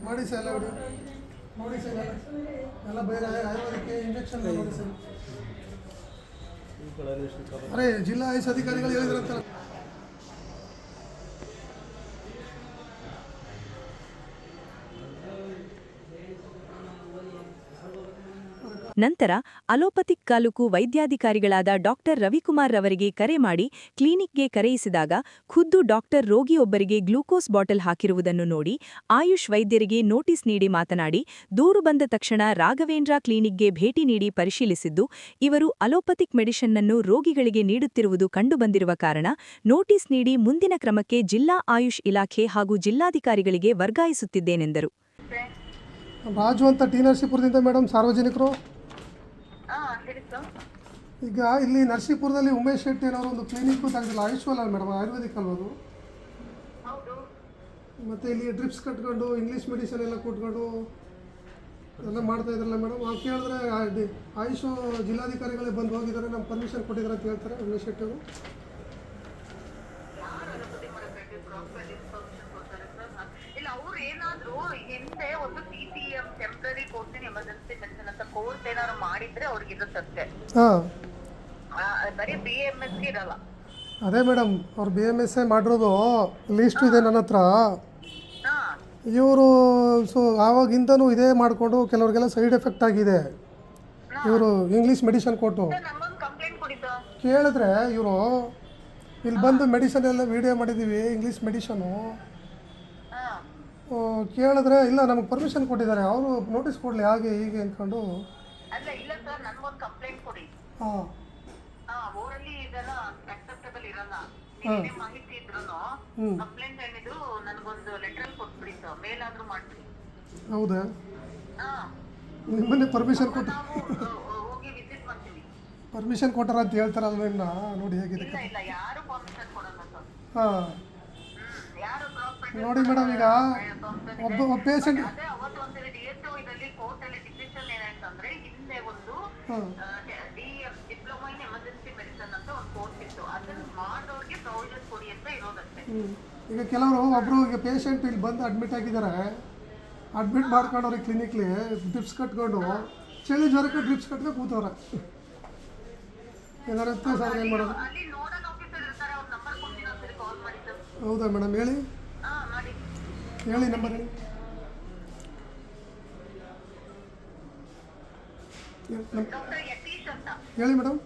F: ಮಾಡಿ ಸರ್, ಎಲ್ಲ ಬಿಡಿ ನೋಡಿ ಸರ್, ಎಲ್ಲ ಬೇರೆ ಆಯುರ್ವೇದಿಕ್ಕೆ ಇಂಜೆಕ್ಷನ್ ನೋಡಿ ಸರ್. ಅರೆ ಜಿಲ್ಲಾ ಆಯುಷ್ ಅಧಿಕಾರಿಗಳು ಹೇಳಿದ್ರಂತಲ್ಲ.
A: ನಂತರ ಅಲೋಪತಿಕ್ ತಾಲೂಕು ವೈದ್ಯಾಧಿಕಾರಿಗಳಾದ ಡಾಕ್ಟರ್ ರವಿಕುಮಾರ್ ರವರಿಗೆ ಕರೆ ಮಾಡಿ ಕ್ಲಿನಿಕ್ಗೆ ಕರೆಯಿಸಿದಾಗ ಖುದ್ದು ಡಾಕ್ಟರ್ ರೋಗಿಯೊಬ್ಬರಿಗೆ ಗ್ಲೂಕೋಸ್ ಬಾಟಲ್ ಹಾಕಿರುವುದನ್ನು ನೋಡಿ ಆಯುಷ್ ವೈದ್ಯರಿಗೆ ನೋಟಿಸ್ ನೀಡಿ ಮಾತನಾಡಿ, ದೂರು ಬಂದ ತಕ್ಷಣ ರಾಘವೇಂದ್ರ ಕ್ಲಿನಿಕ್ಗೆ ಭೇಟಿ ನೀಡಿ ಪರಿಶೀಲಿಸಿದ್ದು, ಇವರು ಅಲೋಪತಿಕ್ ಮೆಡಿಷನ್ನನ್ನು ರೋಗಿಗಳಿಗೆ ನೀಡುತ್ತಿರುವುದು ಕಂಡುಬಂದಿರುವ ಕಾರಣ ನೋಟಿಸ್ ನೀಡಿ ಮುಂದಿನ ಕ್ರಮಕ್ಕೆ ಜಿಲ್ಲಾ ಆಯುಷ್ ಇಲಾಖೆ ಹಾಗೂ ಜಿಲ್ಲಾಧಿಕಾರಿಗಳಿಗೆ ವರ್ಗಾಯಿಸುತ್ತಿದ್ದೇನೆಂದರು.
F: ರಾಜು ಅಂತ ಟಿ ನರಸೀಪುರದಿಂದ ಮೇಡಮ್, ಸಾರ್ವಜನಿಕರು. ಈಗ ಇಲ್ಲಿ ನರಸೀಪುರದಲ್ಲಿ ಉಮೇಶ್ ಶೆಟ್ಟಿ ಅನ್ನೋರು ಒಂದು ಕ್ಲಿನಿಕ್ ತೆಗೆದಿಲ್ಲ, ಆಯುಷ್ವಲ್ಲ ಮೇಡಮ್, ಆಯುರ್ವೇದಿಕ್ ಅಲ್ವದು. ಮತ್ತು ಇಲ್ಲಿ ಡ್ರಿಪ್ಸ್ ಕಟ್ಕೊಂಡು ಇಂಗ್ಲೀಷ್ ಮೆಡಿಸನ್ ಎಲ್ಲ ಕೊಟ್ಕೊಂಡು ಎಲ್ಲ ಮಾಡ್ತಾ ಇದ್ರಲ್ಲ ಮೇಡಮ್. ಅವ್ರು ಕೇಳಿದ್ರೆ ಆಯುಷ್ ಜಿಲ್ಲಾಧಿಕಾರಿಗಳೇ ಬಂದು ಹೋಗಿದ್ದಾರೆ, ನಮ್ಮ ಪರ್ಮಿಷನ್ ಕೊಟ್ಟಿದ್ದಾರೆ ಅಂತ ಹೇಳ್ತಾರೆ ಉಮೇಶ್ ಶೆಟ್ಟಿ ಅವರು.
H: ಹಿಂದೆ ಒಂದು CCM ಟೆಂಪರರಿ ಕೋರ್ಸಿನ ಎಮರ್ಜೆನ್ಸಿ ಮೆಡಿಸಿನ್ ಅಂತ ಕೋರ್ಸ್ ಏನಾದ್ರು ಮಾಡಿದ್ರೆ ಅವ್ರಿಗೆ ಇರುತ್ತಷ್ಟೇ, ಬರೀ BMS ಇರಲ್ಲ.
F: ಅದೇ ಮೇಡಮ್, ಅವ್ರು BMS ಮಾಡಿರೋದು ಲೀಸ್ಟ್ ಇದೆ ನನ್ನ ಹತ್ರ. ಇವರು ಸೊ ಆವಾಗಿಂದನೂ ಇದೇ ಮಾಡಿಕೊಂಡು ಕೆಲವ್ರಿಗೆಲ್ಲ ಸೈಡ್ ಎಫೆಕ್ಟ್ ಆಗಿದೆ. ಇವರು ಇಂಗ್ಲೀಷ್ ಮೆಡಿಸನ್ ಕೊಟ್ಟು ಕೇಳಿದ್ರೆ ಇವರು ಇಲ್ಲಿ ಬಂದು ಮೆಡಿಸನ್ ಎಲ್ಲ ವಿಡಿಯೋ ಮಾಡಿದ್ದೀವಿ ಇಂಗ್ಲೀಷ್ ಮೆಡಿಸನು ಕೇಳಿದ್ರೆ ಇಲ್ಲ ನಮಗೆ ಪರ್ಮಿಷನ್ ಕೊಟ್ಟಿದ್ದಾರೆ, ಅವರು ನೋಟಿಸ್ ಕೊಡಲಿ ಹಾಗೆ ಹೀಗೆ ಅಂದ್ಕೊಂಡು.
H: ಇಲ್ಲ ಸರ್, ನನಗೊಂದು ಕಂಪ್ಲೇಂಟ್ ಕೊಡಿ. ಊರಲ್ಲಿ ಇದೆಲ್ಲ ಅಕ್ಸೆಪ್ಟಬಲ್ ಇರಲ್ಲ. ಏನೇ ಮಾಹಿತಿ ಇದ್ರೂ ಕಂಪ್ಲೇಂಟ್ ಏನಿದ್ರು ನನಗೊಂದು ಲೆಟರ್ ಕೊಟ್ಬಿಡಿ ಸರ್, ಮೇಲ್ ಆದ್ರೂ ಮಾಡ್ಬಿಡಿ.
F: ಹೌದಾ? ನಿಮ್ಮನ್ನೇ ಪರ್ಮಿಷನ್ ಕೊಟ್ಟು
H: ಹೋಗಿ ವಿಸಿಟ್ ಮಾಡ್ತೀವಿ.
F: ಪರ್ಮಿಷನ್ ಕೊಟ್ಟಾರ ಅಂತ ಹೇಳ್ತಾರಲ್ವ ಇನ್ನ, ನೋಡಿ ಹೇಗಿದೆ.
H: ಇಲ್ಲ ಯಾರು ಪರ್ಮಿಷನ್ ಕೊಡಲ್ಲ ಸರ್.
F: ಹಾಂ ನೋಡಿ ಮೇಡಮ್, ಈಗ ಒಬ್ಬ ಪೇಷಂಟ್
H: ಅವತ್ತು ಒಂದ್ಸರಿ DSO ಇದರಲ್ಲಿ ಕೋರ್ಟ್ ಅಲ್ಲಿ ಡಿಸಿಷನ್ ಏನಾಯ್ತಂದ್ರೆ, ಹಿಂದೆ ಒಂದು ಡಿಪ್ಲೊಮಾ ಇನ್ ಎಮರ್ಜೆನ್ಸಿ ಮೆಡಿಸನ್ ಅಂತ ಒಂದು ಕೋರ್ಸ್ ಇತ್ತು, ಅದನ್ನ ಮಾಡೋರಿಗೆ ಪ್ರೊವಿಷನ್ ಕೊಡಿ ಅಂತ ಇರೋದಷ್ಟೇ.
F: ಈಗ ಕೆಲವರು ಒಬ್ರು ಈಗ ಪೇಷಂಟ್ ಇಲ್ಲಿ ಬಂದು ಅಡ್ಮಿಟ್ ಆಗಿದ್ದಾರೆ, ಅಡ್ಮಿಟ್ ಮಾಡ್ಕೊಂಡು ಅವ್ರಿಗೆ ಕ್ಲಿನಿಕ್ಲಿ ಡ್ರಿಪ್ಸ್ ಕಟ್ಕೊಂಡು ಚಳಿ ಜ್ವರಕ್ಕೆ ಡ್ರಿಪ್ಸ್ ಕಟ್ಕೊಂಡು ಕೂತವ್ರೆ. ಏನಾರು ಸರ್ ಏನು ಮಾಡೋದು?
H: ಅಲ್ಲಿ ನೋಡಲ್ ಆಫೀಸರ್ ಇರ್ತಾರೆ, ಅವ್ರ ನಂಬರ್ ಕೊಡ್ತೀನಿ, ಒಂದ್ಸರಿ ಕಾಲ್ ಮಾಡಿ ಸರ್.
F: ಹೌದಾ ಮೇಡಮ್? ಹೇಳಿ ಹೇಳಿ ನಂಬರ್ ಹೇಳಿ. ಹೇಳಿ ಮೇಡಮ್.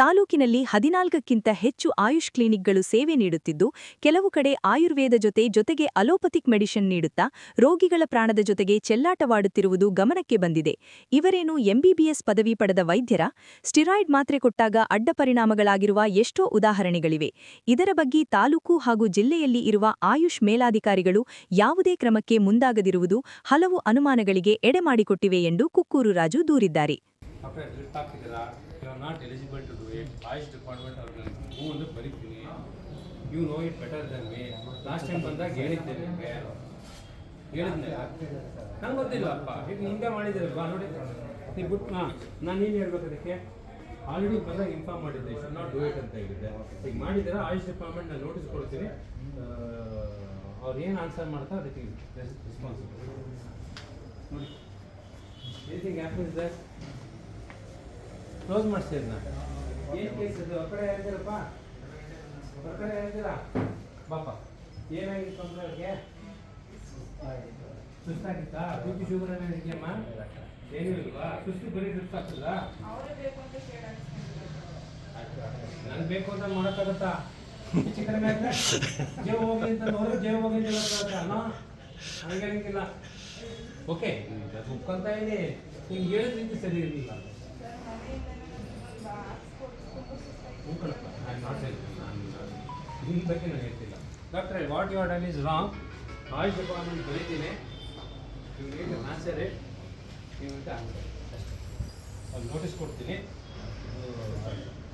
A: ತಾಲೂಕಿನಲ್ಲಿ 14ಕ್ಕಿಂತ ಹೆಚ್ಚು ಆಯುಷ್ ಕ್ಲಿನಿಕ್ಗಳು ಸೇವೆ ನೀಡುತ್ತಿದ್ದು, ಕೆಲವು ಕಡೆ ಆಯುರ್ವೇದ ಜೊತೆಗೆ ಅಲೋಪತಿಕ್ ಮೆಡಿಷನ್ ನೀಡುತ್ತಾ ರೋಗಿಗಳ ಪ್ರಾಣದ ಜೊತೆಗೆ ಚೆಲ್ಲಾಟವಾಡುತ್ತಿರುವುದು ಗಮನಕ್ಕೆ ಬಂದಿದೆ. ಇವರೇನು MBBS ಪದವಿ ಪಡೆದ ವೈದ್ಯರ? ಸ್ಟಿರಾಯ್ಡ್ ಮಾತ್ರೆ ಕೊಟ್ಟಾಗ ಅಡ್ಡ ಪರಿಣಾಮಗಳಾಗಿರುವ ಎಷ್ಟೋ ಉದಾಹರಣೆಗಳಿವೆ. ಇದರ ಬಗ್ಗೆ ತಾಲೂಕು ಹಾಗೂ ಜಿಲ್ಲೆಯಲ್ಲಿ ಇರುವ ಆಯುಷ್ ಮೇಲಾಧಿಕಾರಿಗಳು ಯಾವುದೇ ಕ್ರಮಕ್ಕೆ ಮುಂದಾಗದಿರುವುದು ಹಲವು ಅನುಮಾನಗಳಿಗೆ ಎಡೆಮಾಡಿಕೊಟ್ಟಿವೆ ಎಂದು ಕುಕ್ಕೂರು ರಾಜು ದೂರಿದ್ದಾರೆ.
I: You are not eligible to do it. Ayush department ಅವ್ರಿಗೆ ಒಂದು ಬರೀತೀನಿ. You know it better than me. Last time ಬಂದಾಗ ಹೇಳಿದ್ದೆ ನಿಮಗೆ. ಹೇಳಿದ್ನೆ. ನಂಗೆ ಗೊತ್ತಿಲ್ಲಪ್ಪ. ಈಗ ಹಿಂದೆ ಮಾಡಿದ್ದೀರಲ್ವಾ ನೋಡಿ. ನೀವು ಬಿಟ್ಟು ನಾನು ಏನು ಹೇಳ್ಬೇಕು ಅದಕ್ಕೆ? ಆಲ್ರೆಡಿ ಬಂದಾಗ ಇನ್ಫಾರ್ಮ್ ಮಾಡಿದ್ದೆ, ಶುಡ್ ನಾಟ್ ಡೂ ಇಟ್ ಅಂತ ಹೇಳಿದ್ದೆ. ಈಗ ಮಾಡಿದ್ದೀರಾ, ಆಯುಷ್ ಡಿಪಾರ್ಟ್ಮೆಂಟ್ ನಾನು ನೋಟಿಸ್ ಕೊಡ್ತೀನಿ, ಅವ್ರು ಏನು ಆನ್ಸರ್ ಮಾಡ್ತಾರೆ ಅದಕ್ಕೆ ರೆಸ್ಪಾನ್ಸಿಬಲ್ ನೋಡಿ. ಎನಿಥಿಂಗ್ ಹ್ಯಾಪನ್ಸ್ ದಟ್ ಕ್ಲೋಸ್ ಮಾಡಿಸ್ತೀರಿ. ನಾನು ಏನು ಕೇಸ್ ಇದು? ಹೊರಗಡೆ ಹೇಳ್ತೀರಪ್ಪ, ಹೊರಗಡೆ ಹೇಳ್ತೀರಾ ಬಾಪ. ಏನಾಗಿತ್ತು ಅಂದ್ರೆ ಅವ್ರಿಗೆ ಸುಸ್ತಾಗಿತ್ತಾ? BP sugar ಏನಿದೆಯಮ್ಮ? ಏನೂ ಇಲ್ವಾ? ಸುಸ್ತು ಬರೀ ಸುಸ್ತಾಗ್ತದಾ? ನನಗೆ ಬೇಕು ಅಂತ ಮಾಡೋಕ್ಕಾಗತ್ತಾ? ಹೆಚ್ಚು ಕಡಿಮೆ ಆಗ್ತದೆ. ಜೀವ ಹೋಗಿ ಅಂತ ನೋಡಿದ್ರೆ ಜೀವ ಹೋಗಿ ಅಂತ ಹೇಳೋಕ್ಕಾಗತ್ತೆ ಅಲ್ಲ? ಹಂಗೇನಿಲ್ಲ. ಓಕೆ, ಉಪ್ಕೊಂತ ಇದೆ, ಹಿಂಗೆ ಹೇಳಿದ್ರಿಂದ ಸರಿ ಇರಲಿಲ್ಲ. ಉಳ್ಕೊಳಪ್ಪ, ಐ ಆಮ್ ನಾಟ್ ಹೆಲ್ಪಿಂಗ್. ಇದ್ರ ಬಗ್ಗೆ ನಾನು ಹೇಳ್ತಿಲ್ಲ. ಡಾಕ್ಟ್ರೆ, what you are done is wrong. Ayush department ಬರೀತೀನಿ, you need to answer it, ನೀವು ಅಂತ ಅಷ್ಟೇ. ಅಲ್ಲಿ ನೋಟಿಸ್ ಕೊಡ್ತೀನಿ,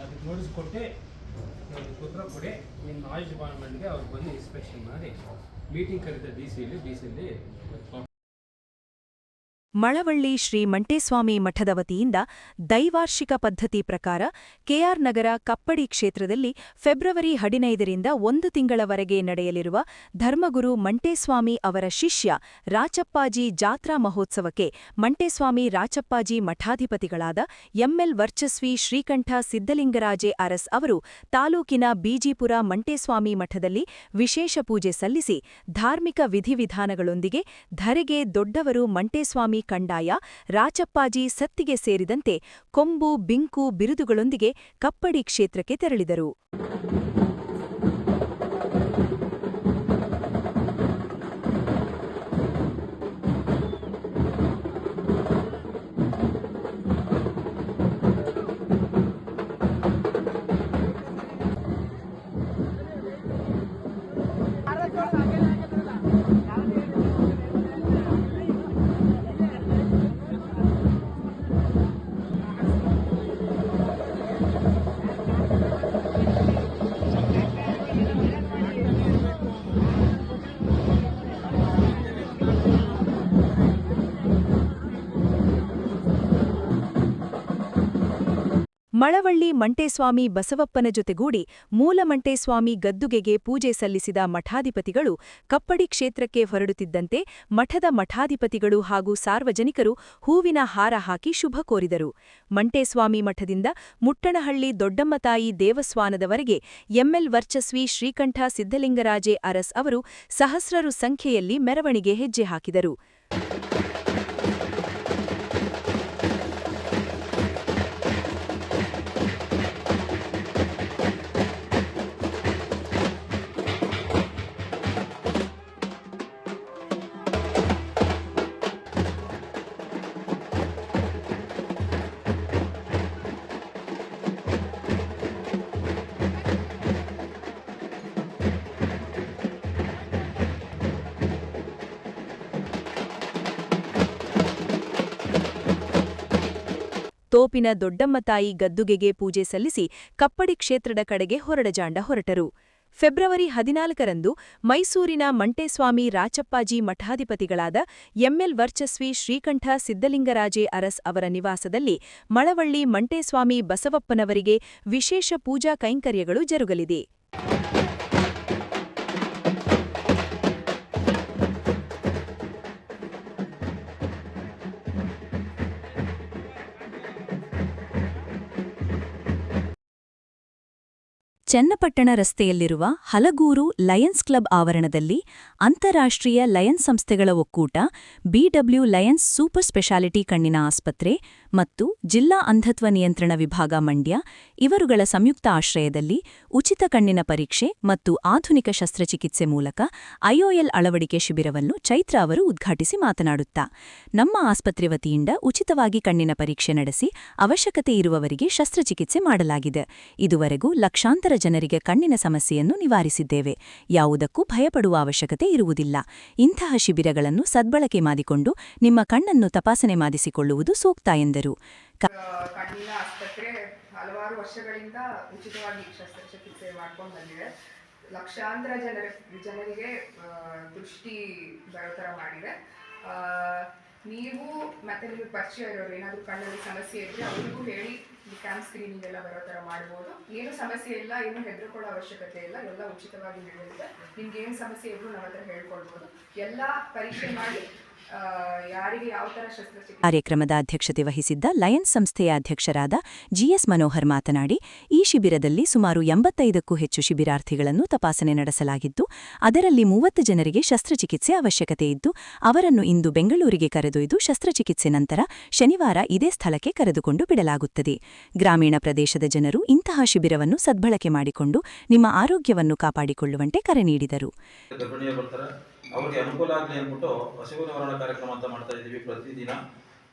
I: ಅದಕ್ಕೆ ನೋಟಿಸ್ ಕೊಟ್ಟು ಉತ್ತರ ಕೊಡಿ. ನಿಮ್ಮ ಆಯುಷ್ ಡಿಪಾರ್ಟ್ಮೆಂಟ್ಗೆ ಅವ್ರು ಬಂದು ಇನ್ಸ್ಪೆಕ್ಷನ್ ಮಾಡಿ ಮೀಟಿಂಗ್ ಕರೀತಾರೆ ಡಿ ಸಿಯಲ್ಲಿ
A: ಮಳವಳ್ಳಿ ಶ್ರೀ ಮಂಟೇಸ್ವಾಮಿ ಮಠದ ವತಿಯಿಂದ ದೈವಾರ್ಷಿಕ ಪದ್ಧತಿ ಪ್ರಕಾರ ಕೆಆರ್ ನಗರ ಕಪ್ಪಡಿ ಕ್ಷೇತ್ರದಲ್ಲಿ ಫೆಬ್ರವರಿ 15ರಿಂದ 1 ತಿಂಗಳವರೆಗೆ ನಡೆಯಲಿರುವ ಧರ್ಮಗುರು ಮಂಟೇಸ್ವಾಮಿ ಅವರ ಶಿಷ್ಯ ರಾಚಪ್ಪಾಜಿ ಜಾತ್ರಾ ಮಹೋತ್ಸವಕ್ಕೆ ಮಂಟೇಸ್ವಾಮಿ ರಾಚಪ್ಪಾಜಿ ಮಠಾಧಿಪತಿಗಳಾದ ಎಂಎಲ್ ವರ್ಚಸ್ವಿ ಶ್ರೀಕಂಠ ಸಿದ್ಧಲಿಂಗರಾಜೆ ಅರಸ್ ಅವರು ತಾಲೂಕಿನ ಬಿಜಿಪುರ ಮಂಟೇಸ್ವಾಮಿ ಮಠದಲ್ಲಿ ವಿಶೇಷ ಪೂಜೆ ಸಲ್ಲಿಸಿ ಧಾರ್ಮಿಕ ವಿಧಿವಿಧಾನಗಳೊಂದಿಗೆ ಧರೆಗೆ ದೊಡ್ಡವರು ಮಂಟೇಸ್ವಾಮಿ ಕಂಡಾಯ ರಾಚಪ್ಪಾಜಿ ಸತ್ತಿಗೆ ಸೇರಿದಂತೆ ಕೊಂಬು ಬಿಂಕು ಬಿರುದುಗಳೊಂದಿಗೆ ಕಪ್ಪಡಿ ಕ್ಷೇತ್ರಕ್ಕೆ ತೆರಳಿದರು. ಮಳವಳ್ಳಿ ಮಂಟೇಸ್ವಾಮಿ ಬಸವಪ್ಪನ ಜೊತೆಗೂಡಿ ಮೂಲ ಮಂಟೇಸ್ವಾಮಿ ಗದ್ದುಗೆಗೆ ಪೂಜೆ ಸಲ್ಲಿಸಿದ ಮಠಾಧಿಪತಿಗಳು ಕಪ್ಪಡಿ ಕ್ಷೇತ್ರಕ್ಕೆ ಹೊರಡುತ್ತಿದ್ದಂತೆ ಮಠದ ಮಠಾಧಿಪತಿಗಳು ಹಾಗೂ ಸಾರ್ವಜನಿಕರು ಹೂವಿನ ಹಾರ ಹಾಕಿ ಶುಭ ಕೋರಿದರು. ಮಂಟೇಸ್ವಾಮಿ ಮಠದಿಂದ ಮುಟ್ಟಣಹಳ್ಳಿ ದೊಡ್ಡಮ್ಮತಾಯಿ ದೇವಸ್ವಾನದವರೆಗೆ ಎಂಎಲ್ ವರ್ಚಸ್ವಿ ಶ್ರೀಕಂಠ ಸಿದ್ಧಲಿಂಗರಾಜೆ ಅರಸ್ ಅವರು ಸಹಸ್ರರು ಸಂಖ್ಯೆಯಲ್ಲಿ ಮೆರವಣಿಗೆ ಹೆಜ್ಜೆ ಹಾಕಿದರು. ತೋಪಿನ ದೊಡ್ಡಮ್ಮತಾಯಿ ಗದ್ದುಗೆಗೆ ಪೂಜೆ ಸಲ್ಲಿಸಿ ಕಪ್ಪಡಿ ಕ್ಷೇತ್ರದ ಕಡೆಗೆ ಹೊರಡಜಾಂಡ ಹೊರಟರು. ಫೆಬ್ರವರಿ 14ರಂದು ಮೈಸೂರಿನ ಮಂಟೇಸ್ವಾಮಿ ರಾಚಪ್ಪಾಜಿ ಮಠಾಧಿಪತಿಗಳಾದ ಎಂಎಲ್ ವರ್ಚಸ್ವಿ ಶ್ರೀಕಂಠ ಸಿದ್ಧಲಿಂಗರಾಜೆ ಅರಸ್ ಅವರ ನಿವಾಸದಲ್ಲಿ ಮಳವಳ್ಳಿ ಮಂಟೇಸ್ವಾಮಿ ಬಸವಪ್ಪನವರಿಗೆ ವಿಶೇಷ ಪೂಜಾ ಕೈಂಕರ್ಯಗಳು ಜರುಗಲಿದೆ. ಚನ್ನಪಟ್ಟಣ ರಸ್ತೆಯಲ್ಲಿರುವ ಹಲಗೂರು ಲಯನ್ಸ್ ಕ್ಲಬ್ ಆವರಣದಲ್ಲಿ ಅಂತಾರಾಷ್ಟ್ರೀಯ ಲಯನ್ಸ್ ಸಂಸ್ಥೆಗಳ ಒಕ್ಕೂಟ, ಬಿಡಬ್ಲ್ಯೂ ಲಯನ್ಸ್ ಸೂಪರ್ ಸ್ಪೆಷಾಲಿಟಿ ಕಣ್ಣಿನ ಆಸ್ಪತ್ರೆ ಮತ್ತು ಜಿಲ್ಲಾ ಅಂಧತ್ವ ನಿಯಂತ್ರಣ ವಿಭಾಗ ಮಂಡ್ಯ ಇವರುಗಳ ಸಂಯುಕ್ತ ಆಶ್ರಯದಲ್ಲಿ ಉಚಿತ ಕಣ್ಣಿನ ಪರೀಕ್ಷೆ ಮತ್ತು ಆಧುನಿಕ ಶಸ್ತ್ರಚಿಕಿತ್ಸೆ ಮೂಲಕ ಐಒಎಲ್ ಅಳವಡಿಕೆ ಶಿಬಿರವನ್ನು ಚೈತ್ರ ಅವರು ಉದ್ಘಾಟಿಸಿ ಮಾತನಾಡುತ್ತಾ, ನಮ್ಮ ಆಸ್ಪತ್ರೆ ವತಿಯಿಂದ ಉಚಿತವಾಗಿ ಕಣ್ಣಿನ ಪರೀಕ್ಷೆ ನಡೆಸಿ ಅವಶ್ಯಕತೆ ಇರುವವರಿಗೆ ಶಸ್ತ್ರಚಿಕಿತ್ಸೆ ಮಾಡಲಾಗಿದೆ. ಇದುವರೆಗೂ ಲಕ್ಷಾಂತರ ಜನರಿಗೆ ಕಣ್ಣಿನ ಸಮಸ್ಯೆಯನ್ನು ನಿವಾರಿಸಿದ್ದೇವೆ. ಯಾವುದಕ್ಕೂ ಭಯಪಡುವ ಅವಶ್ಯಕತೆ ಇರುವುದಿಲ್ಲ. ಇಂತಹ ಶಿಬಿರಗಳನ್ನು ಸದ್ಬಳಕೆ ಮಾಡಿಕೊಂಡು ನಿಮ್ಮ ಕಣ್ಣನ್ನು ತಪಾಸಣೆ ಮಾಡಿಸಿಕೊಳ್ಳುವುದು ಸೂಕ್ತ ಎಂದರು.
J: ಕಣ್ಣಿನ ಆಸ್ಪತ್ರೆ ಹಲವಾರು ವರ್ಷಗಳಿಂದ ಉಚಿತವಾಗಿ ಶಸ್ತ್ರಚಿಕಿತ್ಸೆ ಮಾಡ್ಕೊಂಡು ಬಂದಿದೆ. ಲಕ್ಷಾಂತರ ಜನರಿಗೆ ದೃಷ್ಟಿ ಬರೋ ಥರ ಮಾಡಿದೆ. ನೀವು ಮತ್ತೆ ನಿಮಗೆ ಪರಿಚಯ ಇರೋರು ಏನಾದರೂ ಕಣ್ಣಲ್ಲಿ ಸಮಸ್ಯೆ ಇದ್ದರೆ ಅವರಿಗೂ ಹೇಳಿ ಕ್ಯಾಮ್ ಸ್ಕ್ರೀನಿಂಗ್ ಎಲ್ಲ ಬರೋ ಥರ ಮಾಡ್ಬೋದು. ಏನು ಸಮಸ್ಯೆ ಇಲ್ಲ, ಏನು ಹೆದರ್ಕೊಳ್ಳೋ ಅವಶ್ಯಕತೆ ಇಲ್ಲ, ಎಲ್ಲ ಉಚಿತವಾಗಿ ನಡೆಯುತ್ತೆ. ನಿಮ್ಗೆ ಏನು ಸಮಸ್ಯೆ ಇದ್ರೂ ನಮ್ಮ ಹತ್ರ ಹೇಳ್ಕೊಳ್ಬೋದು. ಎಲ್ಲ ಪರೀಕ್ಷೆ ಮಾಡಿ ಯಾರಿಗೆ ಯಾವ ಥರ ಶಸ್ತ್ರಚಿಕಿತ್ಸೆ.
A: ಕಾರ್ಯಕ್ರಮದ ಅಧ್ಯಕ್ಷತೆ ವಹಿಸಿದ್ದ ಲಯನ್ಸ್ ಸಂಸ್ಥೆಯ ಅಧ್ಯಕ್ಷರಾದ ಜಿಎಸ್ ಮನೋಹರ್ ಮಾತನಾಡಿ, ಈ ಶಿಬಿರದಲ್ಲಿ ಸುಮಾರು 85ಕ್ಕೂ ಹೆಚ್ಚು ಶಿಬಿರಾರ್ಥಿಗಳನ್ನು ತಪಾಸಣೆ ನಡೆಸಲಾಗಿದ್ದು, ಅದರಲ್ಲಿ 30 ಜನರಿಗೆ ಶಸ್ತ್ರಚಿಕಿತ್ಸೆ ಅವಶ್ಯಕತೆ ಇದ್ದು, ಅವರನ್ನು ಇಂದು ಬೆಂಗಳೂರಿಗೆ ಕರೆದೊಯ್ದು ಶಸ್ತ್ರಚಿಕಿತ್ಸೆ ನಂತರ ಶನಿವಾರ ಇದೇ ಸ್ಥಳಕ್ಕೆ ಕರೆದುಕೊಂಡು ಬಿಡಲಾಗುತ್ತದೆ. ಗ್ರಾಮೀಣ ಪ್ರದೇಶದ ಜನರು ಇಂತಹ ಶಿಬಿರವನ್ನು ಸದ್ಬಳಕೆ ಮಾಡಿಕೊಂಡು ನಿಮ್ಮ ಆರೋಗ್ಯವನ್ನು ಕಾಪಾಡಿಕೊಳ್ಳುವಂತೆ ಕರೆ ನೀಡಿದರು.
K: ಅವ್ರಿಗೆ ಅನುಕೂಲ ಆಗಲಿ ಅಂದ್ಬಿಟ್ಟು ಹಸಿವು ನಿವಾರಣಾ ಕಾರ್ಯಕ್ರಮ ಅಂತ ಮಾಡ್ತಾ ಇದ್ದೀವಿ. ಪ್ರತಿದಿನ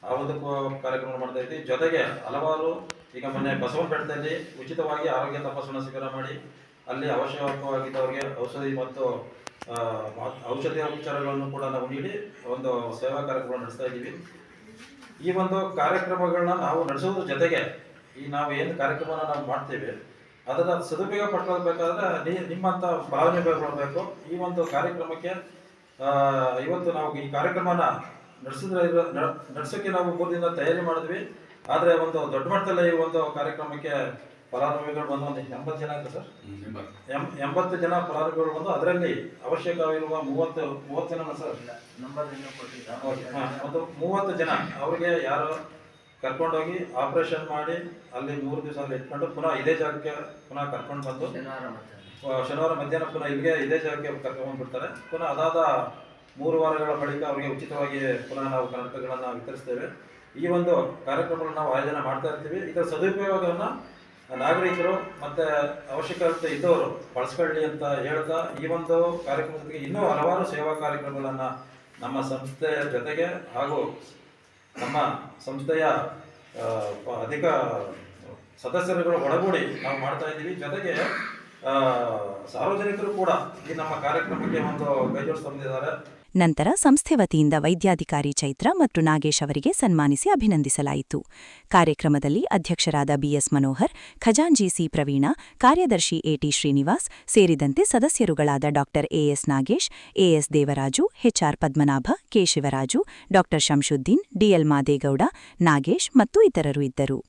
K: ಆ ಒಂದು ಕಾರ್ಯಕ್ರಮ ಮಾಡ್ತಾ ಇದ್ದೀವಿ. ಜೊತೆಗೆ ಹಲವಾರು ಈಗ ಮೊನ್ನೆ ಬಸವನಪೇಟೆಯಲ್ಲಿ ಉಚಿತವಾಗಿ ಆರೋಗ್ಯ ತಪಾಸಣಾ ಶಿಬಿರ ಮಾಡಿ ಅಲ್ಲಿ ಅವಶ್ಯಕವಾಗಿದ್ದವರಿಗೆ ಔಷಧಿ ಮತ್ತು ಔಷಧಿ ಉಪಚಾರಗಳನ್ನು ಕೂಡ ನಾವು ನೀಡಿ ಒಂದು ಸೇವಾ ಕಾರ್ಯಕ್ರಮ ನಡೆಸ್ತಾ ಇದ್ದೀವಿ. ಈ ಒಂದು ಕಾರ್ಯಕ್ರಮಗಳನ್ನ ನಾವು ನಡೆಸೋದ್ರ ಜೊತೆಗೆ ಈ ನಾವು ಏನು ಕಾರ್ಯಕ್ರಮನ ನಾವು ಮಾಡ್ತೇವೆ ಅದರ ಸದುಪಯೋಗ ಪಡ್ಕೊಳ್ಬೇಕಾದ್ರೆ ನಿಮ್ಮಂಥ ಫಲಾನುಭವಿಗಳು ಬರಬೇಕು. ಈ ಒಂದು ಕಾರ್ಯಕ್ರಮಕ್ಕೆ ಇವತ್ತು ನಾವು ಈ ಕಾರ್ಯಕ್ರಮನ ನಡೆಸೋಕ್ಕೆ ನಾವು 3 ದಿನ ತಯಾರಿ ಮಾಡಿದ್ವಿ. ಆದರೆ ಒಂದು ದೊಡ್ಡ ಮಟ್ಟದಲ್ಲಿ ಈ ಒಂದು ಕಾರ್ಯಕ್ರಮಕ್ಕೆ ಫಲಾನುಭವಿಗಳು ಬಂದು ಒಂದು 80 ಜನ ಆಯ್ತು ಸರ್. 80 ಜನ ಫಲಾನುಭವಿಗಳು ಬಂದು ಅದರಲ್ಲಿ ಅವಶ್ಯಕವಿರುವ 30 ಜನ ಸರ್ ಒಂದು 30 ಜನ ಅವ್ರಿಗೆ ಯಾರು ಕರ್ಕೊಂಡೋಗಿ ಆಪರೇಷನ್ ಮಾಡಿ ಅಲ್ಲಿ 3 ದಿವಸ ಅಲ್ಲಿ ಇಟ್ಕೊಂಡು ಪುನಃ ಇದೇ ಜಾಗಕ್ಕೆ ಪುನಃ ಕರ್ಕೊಂಡು ಬಂದು ಶನಿವಾರ ಮಧ್ಯಾಹ್ನ ಪುನಃ ಇಲ್ಲಿಗೆ ಇದೇ ಜಾಗಕ್ಕೆ ಕರ್ಕೊಂಡ್ಬಿಡ್ತಾರೆ. ಪುನಃ ಅದಾದ 3 ವಾರಗಳ ಬಳಿಕ ಅವರಿಗೆ ಉಚಿತವಾಗಿ ಪುನಃ ನಾವು ಕನ್ನಡಕಗಳನ್ನು ವಿತರಿಸ್ತೇವೆ. ಈ ಒಂದು ಕಾರ್ಯಕ್ರಮಗಳನ್ನು ನಾವು ಆಯೋಜನೆ ಮಾಡ್ತಾ ಇರ್ತೀವಿ. ಇದರ ಸದುಪಯೋಗವನ್ನು ನಾಗರಿಕರು ಮತ್ತು ಅವಶ್ಯಕತೆ ಇದ್ದವರು ಬಳಸ್ಕೊಳ್ಳಿ ಅಂತ ಹೇಳ್ತಾ ಈ ಒಂದು ಕಾರ್ಯಕ್ರಮದ ಜೊತೆಗೆ ಇನ್ನೂ ಹಲವಾರು ಸೇವಾ ಕಾರ್ಯಕ್ರಮಗಳನ್ನು ನಮ್ಮ ಸಂಸ್ಥೆಯ ಜೊತೆಗೆ ಹಾಗೂ ನಮ್ಮ ಸಂಸ್ಥೆಯ ಅಧಿಕ ಸದಸ್ಯರುಗಳು ಒಳಗೂಡಿ ನಾವು ಮಾಡ್ತಾ ಇದ್ದೀವಿ. ಜೊತೆಗೆ ಸಾರ್ವಜನಿಕರು ಕೂಡ ಈ ನಮ್ಮ ಕಾರ್ಯಕ್ರಮಕ್ಕೆ ಒಂದು ಕೈಜೋಡಿಸಿ ಬಂದಿದ್ದಾರೆ.
A: ನಂತರ ಸಂಸ್ಥೆ ವತಿಯಿಂದ ವೈದ್ಯಾಧಿಕಾರಿ ಚೈತ್ರ ಮತ್ತು ನಾಗೇಶ್ ಅವರಿಗೆ ಸನ್ಮಾನಿಸಿ ಅಭಿನಂದಿಸಲಾಯಿತು. ಕಾರ್ಯಕ್ರಮದಲ್ಲಿ ಅಧ್ಯಕ್ಷರಾದ ಬಿಎಸ್ ಮನೋಹರ್, ಖಜಾಂಜಿ ಸಿ ಪ್ರವೀಣ, ಕಾರ್ಯದರ್ಶಿ ಎಟಿ ಶ್ರೀನಿವಾಸ್ ಸೇರಿದಂತೆ ಸದಸ್ಯರುಗಳಾದ ಡಾ A S Nagesh, A S Devaraju, H R Padmanabha, K Shivaraju, ಡಾ ಶಂಶುದ್ದೀನ್, ಡಿಎಲ್ ಮಾದೇಗೌಡ, ನಾಗೇಶ್ ಮತ್ತು ಇತರರು ಇದ್ದರು.